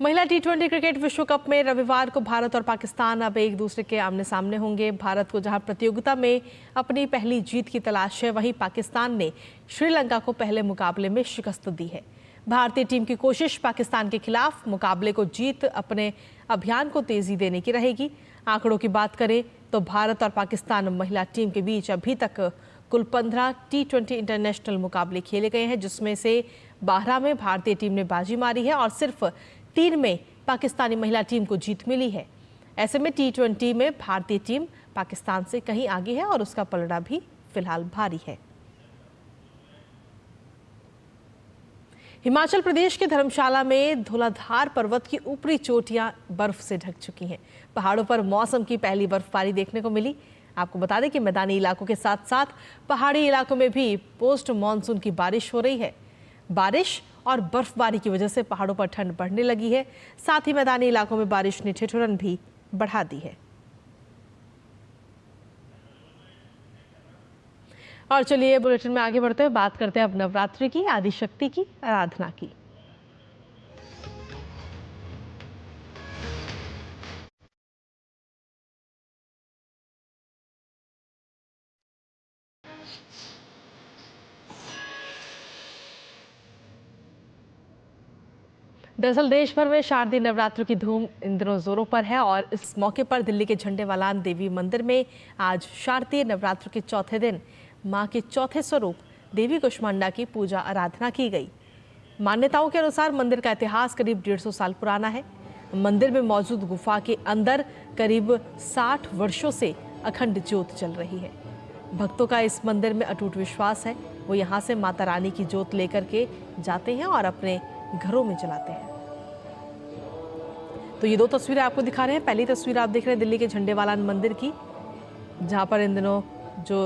Speaker 1: महिला T20 क्रिकेट विश्व कप में रविवार को भारत और पाकिस्तान अब एक दूसरे के आमने सामने होंगे। भारत को जहां प्रतियोगिता में अपनी पहली जीत की तलाश है, वहीं पाकिस्तान ने श्रीलंका को पहले मुकाबले में शिकस्त दी है। भारतीय टीम की कोशिश पाकिस्तान के खिलाफ मुकाबले को जीत अपने अभियान को तेजी देने की रहेगी। आंकड़ों की बात करें तो भारत और पाकिस्तान महिला टीम के बीच अभी तक कुल 15 T20 इंटरनेशनल मुकाबले खेले गए हैं, जिसमें से 12 में भारतीय टीम ने बाजी मारी है और सिर्फ 3 में पाकिस्तानी महिला टीम को जीत मिली है। ऐसे में T20 में भारतीय टीम पाकिस्तान से कहीं आगे है और उसका पलड़ा भी फिलहाल भारी है। हिमाचल प्रदेश के धर्मशाला में धौलाधार पर्वत की ऊपरी चोटियां बर्फ से ढक चुकी हैं। पहाड़ों पर मौसम की पहली बर्फबारी देखने को मिली। आपको बता दें कि मैदानी इलाकों के साथ साथ पहाड़ी इलाकों में भी पोस्ट मॉनसून की बारिश हो रही है। बारिश और बर्फबारी की वजह से पहाड़ों पर ठंड बढ़ने लगी है। साथ ही मैदानी इलाकों में बारिश ने ठिठुरन भी बढ़ा दी है। और चलिए बुलेटिन में आगे बढ़ते हुए बात करते हैं अब नवरात्रि की, आदिशक्ति की आराधना की। दरअसल देश भर में शारदीय नवरात्र की धूम इन दिनों जोरों पर है और इस मौके पर दिल्ली के झंडेवालान देवी मंदिर में आज शारदीय नवरात्र के चौथे दिन मां के चौथे स्वरूप देवी कुष्मांडा की पूजा आराधना की गई। मान्यताओं के अनुसार मंदिर का इतिहास करीब 150 साल पुराना है। मंदिर में मौजूद गुफा के अंदर करीब 60 वर्षों से अखंड ज्योत जल रही है। भक्तों का इस मंदिर में अटूट विश्वास है। वो यहाँ से माता रानी की ज्योत लेकर के जाते हैं और अपने घरों में जलाते हैं। तो ये दो तस्वीरें आपको दिखा रहे हैं। पहली तस्वीर आप देख रहे हैं दिल्ली के झंडेवालान मंदिर की, जहाँ पर इन दिनों जो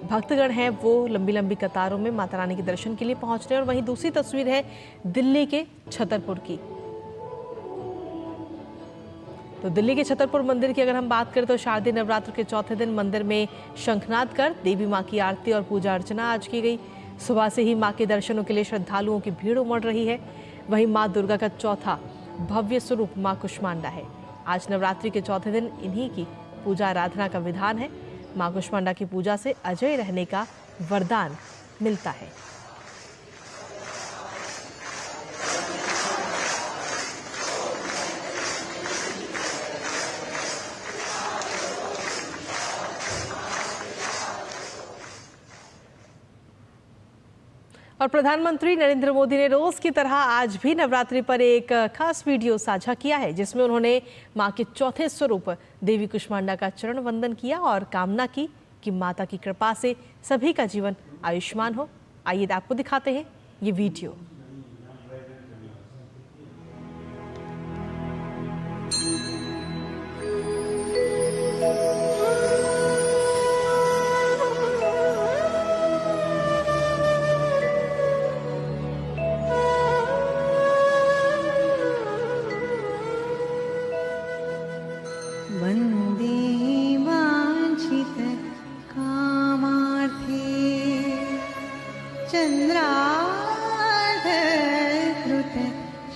Speaker 1: भक्तगण हैं वो लंबी लंबी कतारों में माता रानी के दर्शन के लिए पहुंच रहे हैं। और वहीं दूसरी तस्वीर है दिल्ली के छतरपुर की। तो दिल्ली के छतरपुर मंदिर की अगर हम बात करें तो शारदीय नवरात्र के चौथे दिन मंदिर में शंखनाद कर देवी माँ की आरती और पूजा अर्चना आज की गई। सुबह से ही माँ के दर्शनों के लिए श्रद्धालुओं की भीड़ उमड़ रही है। वहीं माँ दुर्गा का चौथा भव्य स्वरूप माँ कुष्मांडा है। आज नवरात्रि के चौथे दिन इन्हीं की पूजा आराधना का विधान है। माँ कुष्मांडा की पूजा से अजय रहने का वरदान मिलता है। और प्रधानमंत्री नरेंद्र मोदी ने रोज की तरह आज भी नवरात्रि पर एक खास वीडियो साझा किया है, जिसमें उन्होंने मां के चौथे स्वरूप देवी कुष्मांडा का चरण वंदन किया और कामना की कि माता की कृपा से सभी का जीवन आयुष्मान हो। आइए आपको दिखाते हैं ये वीडियो।
Speaker 9: वन्दे वाञ्छित कामार्थे चन्द्रार्धकृत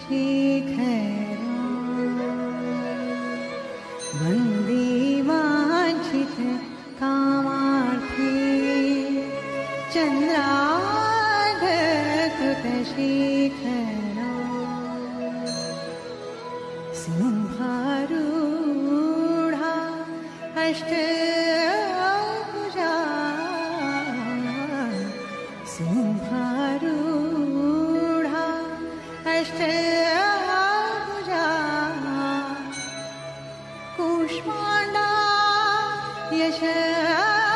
Speaker 9: शेखरा। वन्दे वाञ्छित कामार्थे चन्द्रार्धकृत शेखरा। सिंहारूढा अष्टभुजा सिंहारूढा अष्टभुजा कुष्मांडा यशस्विनी।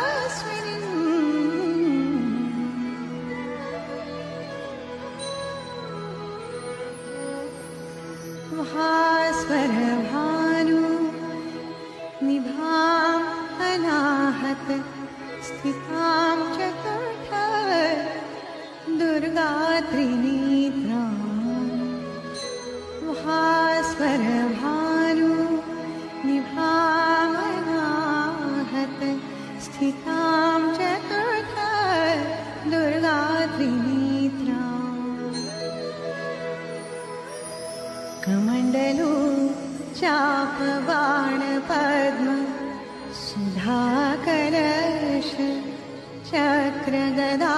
Speaker 9: भास्वर भानु निभां अनाहत स्थितां चतुर्थ दुर्गा त्रिनेत्रां। भास्वर भानु निभां अनाहत स्थितां चतुर्थ दुर्गा त्रिनेत्रां। कमण्डलू चापबाण पद्म सुधाकलश चक्र गदा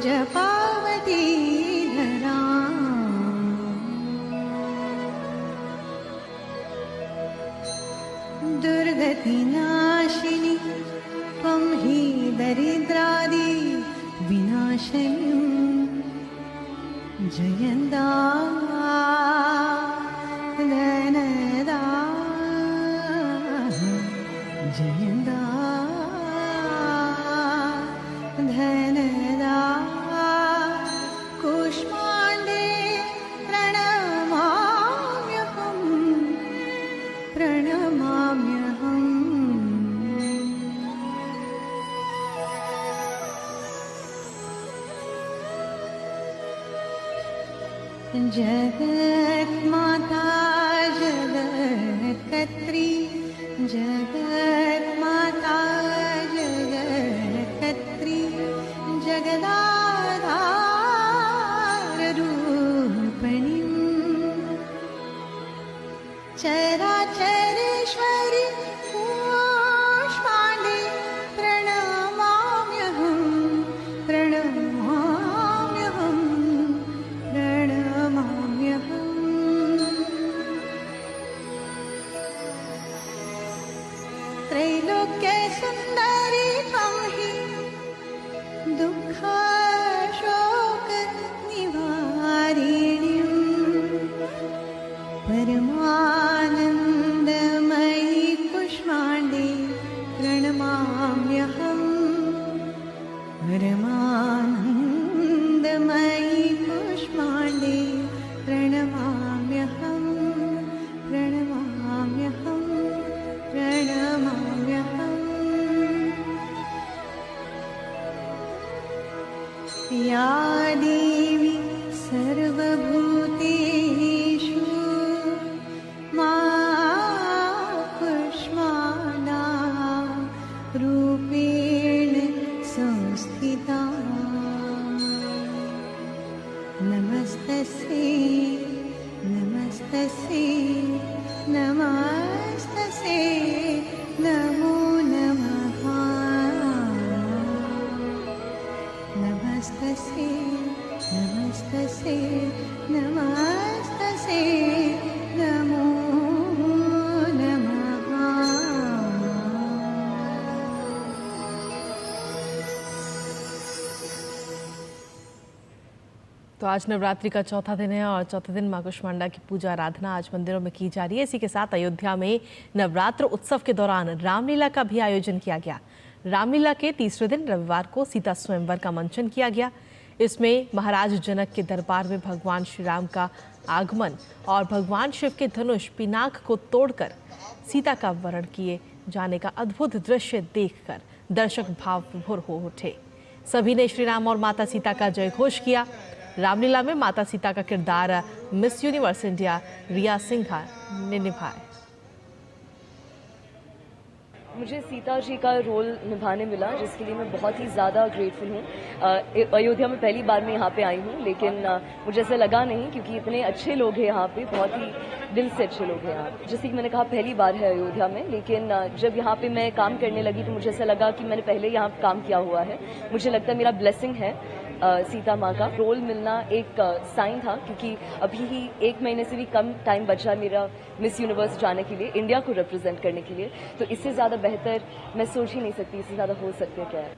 Speaker 9: जपावती धरा। दुर्गतिनाशिनी त्वं हि दरिद्रादि विनाशिनी। जयन्दा धनदा जयन्दा धनदा कुष्माण्डे प्रणमाम्यहं प्रणमाम्यहम्। जगन्माता जगत्कर्त्री जगन्माता जगत्कर्त्री जगदाधाररूपिणी चराचरेश्वरी कुष्माण्डे प्रणमाम्यहम् दुःख शोक निवारिणीं परमानन्दमयी कुष्माण्डे प्रणमाम्यहम् परमानन्दमयी कुष्माण्डे प्रणमाम्यहम् प्रणमाम्यहम् प्रणमाम्यहम् या देवी सर्वभूतेषु मा कुष्माण्डा रूपेण संस्थिता नमस्तस्यै नमस्तस्यै नमस्तस्यै नमो नमः नमस्तस्यै नमस्तस्यै नमस्तस्यै नमो नमः।
Speaker 1: तो आज नवरात्रि का चौथा दिन है और चौथे दिन मां कुष्मांडा की पूजा आराधना आज मंदिरों में की जा रही है। इसी के साथ अयोध्या में नवरात्र उत्सव के दौरान रामलीला का भी आयोजन किया गया। रामलीला के तीसरे दिन रविवार को सीता स्वयंवर का मंचन किया गया। इसमें महाराज जनक के दरबार में भगवान श्री राम का आगमन और भगवान शिव के धनुष पिनाक को तोड़कर सीता का वरण किए जाने का अद्भुत दृश्य देखकर दर्शक भाव विभोर हो उठे। सभी ने श्री राम और माता सीता का जयघोष किया। रामलीला में माता सीता का किरदार मिस यूनिवर्स इंडिया रिया सिंघा ने निभाया।
Speaker 10: मुझे सीता जी का रोल निभाने मिला, जिसके लिए मैं बहुत ही ज़्यादा ग्रेटफुल हूँ। अयोध्या में पहली बार मैं यहाँ पे आई हूँ, लेकिन मुझे ऐसा लगा नहीं, क्योंकि इतने अच्छे लोग हैं यहाँ पे, बहुत ही दिल से अच्छे लोग हैं यहाँ। जैसे कि मैंने कहा पहली बार है अयोध्या में, लेकिन जब यहाँ पे मैं काम करने लगी तो मुझे ऐसा लगा कि मैंने पहले यहाँ काम किया हुआ है। मुझे लगता है मेरा ब्लेसिंग है सीता माँ का। रोल मिलना एक साइन था, क्योंकि अभी ही 1 महीने से भी कम टाइम बचा मेरा मिस यूनिवर्स जाने के लिए, इंडिया को रिप्रेजेंट करने के लिए। तो इससे ज़्यादा बेहतर मैं सोच ही नहीं सकती, इससे ज़्यादा हो सकते क्या है।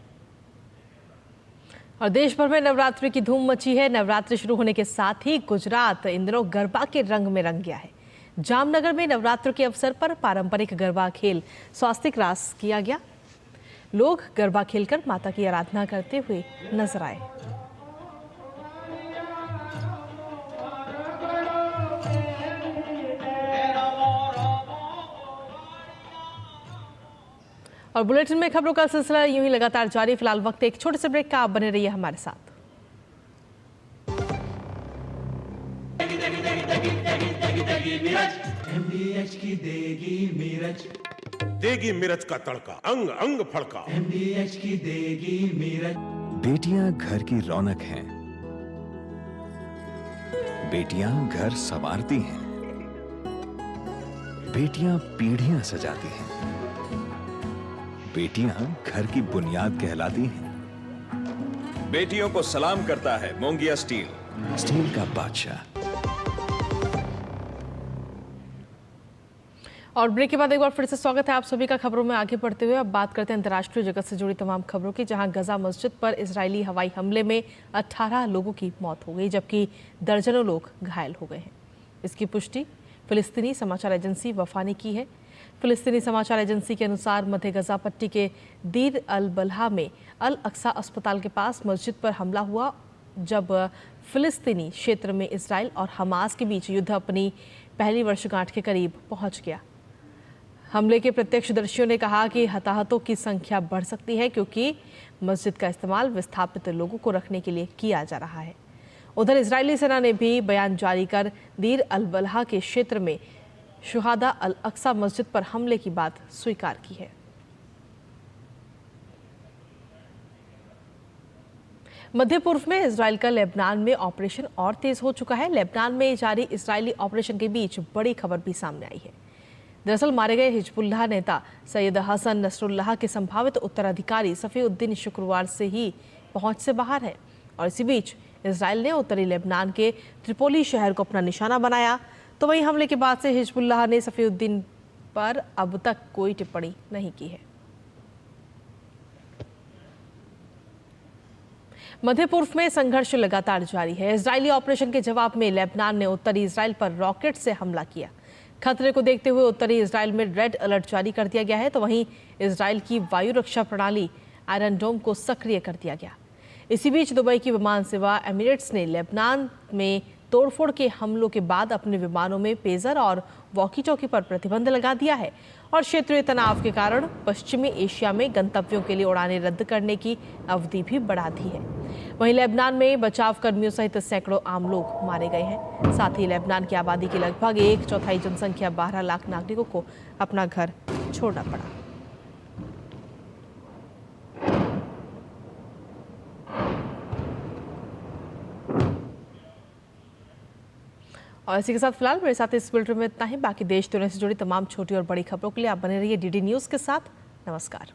Speaker 1: और देश भर में नवरात्रि की धूम मची है। नवरात्रि शुरू होने के साथ ही गुजरात इन दिनों गरबा के रंग में रंग गया है। जामनगर में नवरात्र के अवसर पर पारंपरिक गरबा खेल स्वास्तिक रास किया गया। लोग गरबा खेलकर माता की आराधना करते हुए नजर आए। और बुलेटिन में खबरों का सिलसिला यूं ही लगातार जारी। फिलहाल वक्त एक छोटे से ब्रेक का, आप बने रहिए हमारे साथ।
Speaker 5: MDH की देगी मिर्च,
Speaker 12: देगी मिर्च का तड़का, अंग अंग फड़का।
Speaker 5: MDH की देगी मिर्च।
Speaker 6: बेटियां घर की रौनक हैं, बेटियां घर संवारती हैं, बेटियां पीढ़ियां सजाती हैं, बेटियां घर की बुनियाद कहलाती हैं। बेटियों को सलाम करता है मोंगिया स्टील, स्टील का बादशाह।
Speaker 1: और ब्रेक के बाद एक बार फिर से स्वागत है आप सभी का। खबरों में आगे बढ़ते हुए अब बात करते हैं अंतर्राष्ट्रीय जगत से जुड़ी तमाम खबरों की, जहां गजा मस्जिद पर इजरायली हवाई हमले में 18 लोगों की मौत हो गई, जबकि दर्जनों लोग घायल हो गए हैं। इसकी पुष्टि फिलिस्तीनी समाचार एजेंसी वफा ने की है। फिलिस्तीनी समाचार एजेंसी के अनुसार मध्य गजा पट्टी के दीर अल बलहा में अल अक्सा अस्पताल के पास मस्जिद पर हमला हुआ, जब फिलिस्तीनी क्षेत्र में इसराइल और हमास के बीच युद्ध अपनी पहली वर्षगांठ के करीब पहुंच गया। हमले के प्रत्यक्षदर्शियों ने कहा कि हताहतों की संख्या बढ़ सकती है, क्योंकि मस्जिद का इस्तेमाल विस्थापित लोगों को रखने के लिए किया जा रहा है। उधर इजरायली सेना ने भी बयान जारी कर दीर अल बलहा के क्षेत्र में शुहादा अल अक्सा मस्जिद पर हमले की बात स्वीकार की है। मध्य पूर्व में इजराइल का लेबनान में ऑपरेशन और तेज हो चुका है। लेबनान में जारी इजरायली ऑपरेशन के बीच बड़ी खबर भी सामने आई है। दरअसल मारे गए हिजबुल्लाह नेता सैयद हसन नसरुल्लाह के संभावित उत्तराधिकारी सफीउद्दीन शुक्रवार से ही पहुंच से बाहर है, और इसी बीच इजराइल ने उत्तरी लेबनान के त्रिपोली शहर को अपना निशाना बनाया। तो वहीं हमले के बाद से हिजबुल्लाह ने सफीउद्दीन पर अब तक कोई टिप्पणी नहीं की है। मध्य पूर्व में संघर्ष लगातार जारी है। इजरायली ऑपरेशन के जवाब में लेबनान ने उत्तरी इजराइल पर रॉकेट से हमला किया। खतरे को देखते हुए उत्तरी इजराइल में रेड अलर्ट जारी कर दिया गया है, तो वहीं इजराइल की वायु रक्षा प्रणाली आयरन डोम को सक्रिय कर दिया गया। इसी बीच दुबई की विमान सेवा एमिरेट्स ने लेबनान में तोड़फोड़ के हमलों के बाद अपने विमानों में पेजर और वॉकी टॉकी पर प्रतिबंध लगा दिया है और क्षेत्रीय तनाव के कारण पश्चिमी एशिया में गंतव्यों के लिए उड़ानें रद्द करने की अवधि भी बढ़ा दी है। वहीं लेबनान में बचाव कर्मियों सहित सैकड़ों आम लोग मारे गए हैं। साथ ही लेबनान की आबादी की लगभग 1/4 जनसंख्या 12 लाख नागरिकों को अपना घर छोड़ना पड़ा। और इसी के साथ फिलहाल मेरे साथ इस बुलेटिन में इतना ही। बाकी देश दुनिया से जुड़ी तमाम छोटी और बड़ी खबरों के लिए आप बने रहिए डीडी न्यूज़ के साथ। नमस्कार।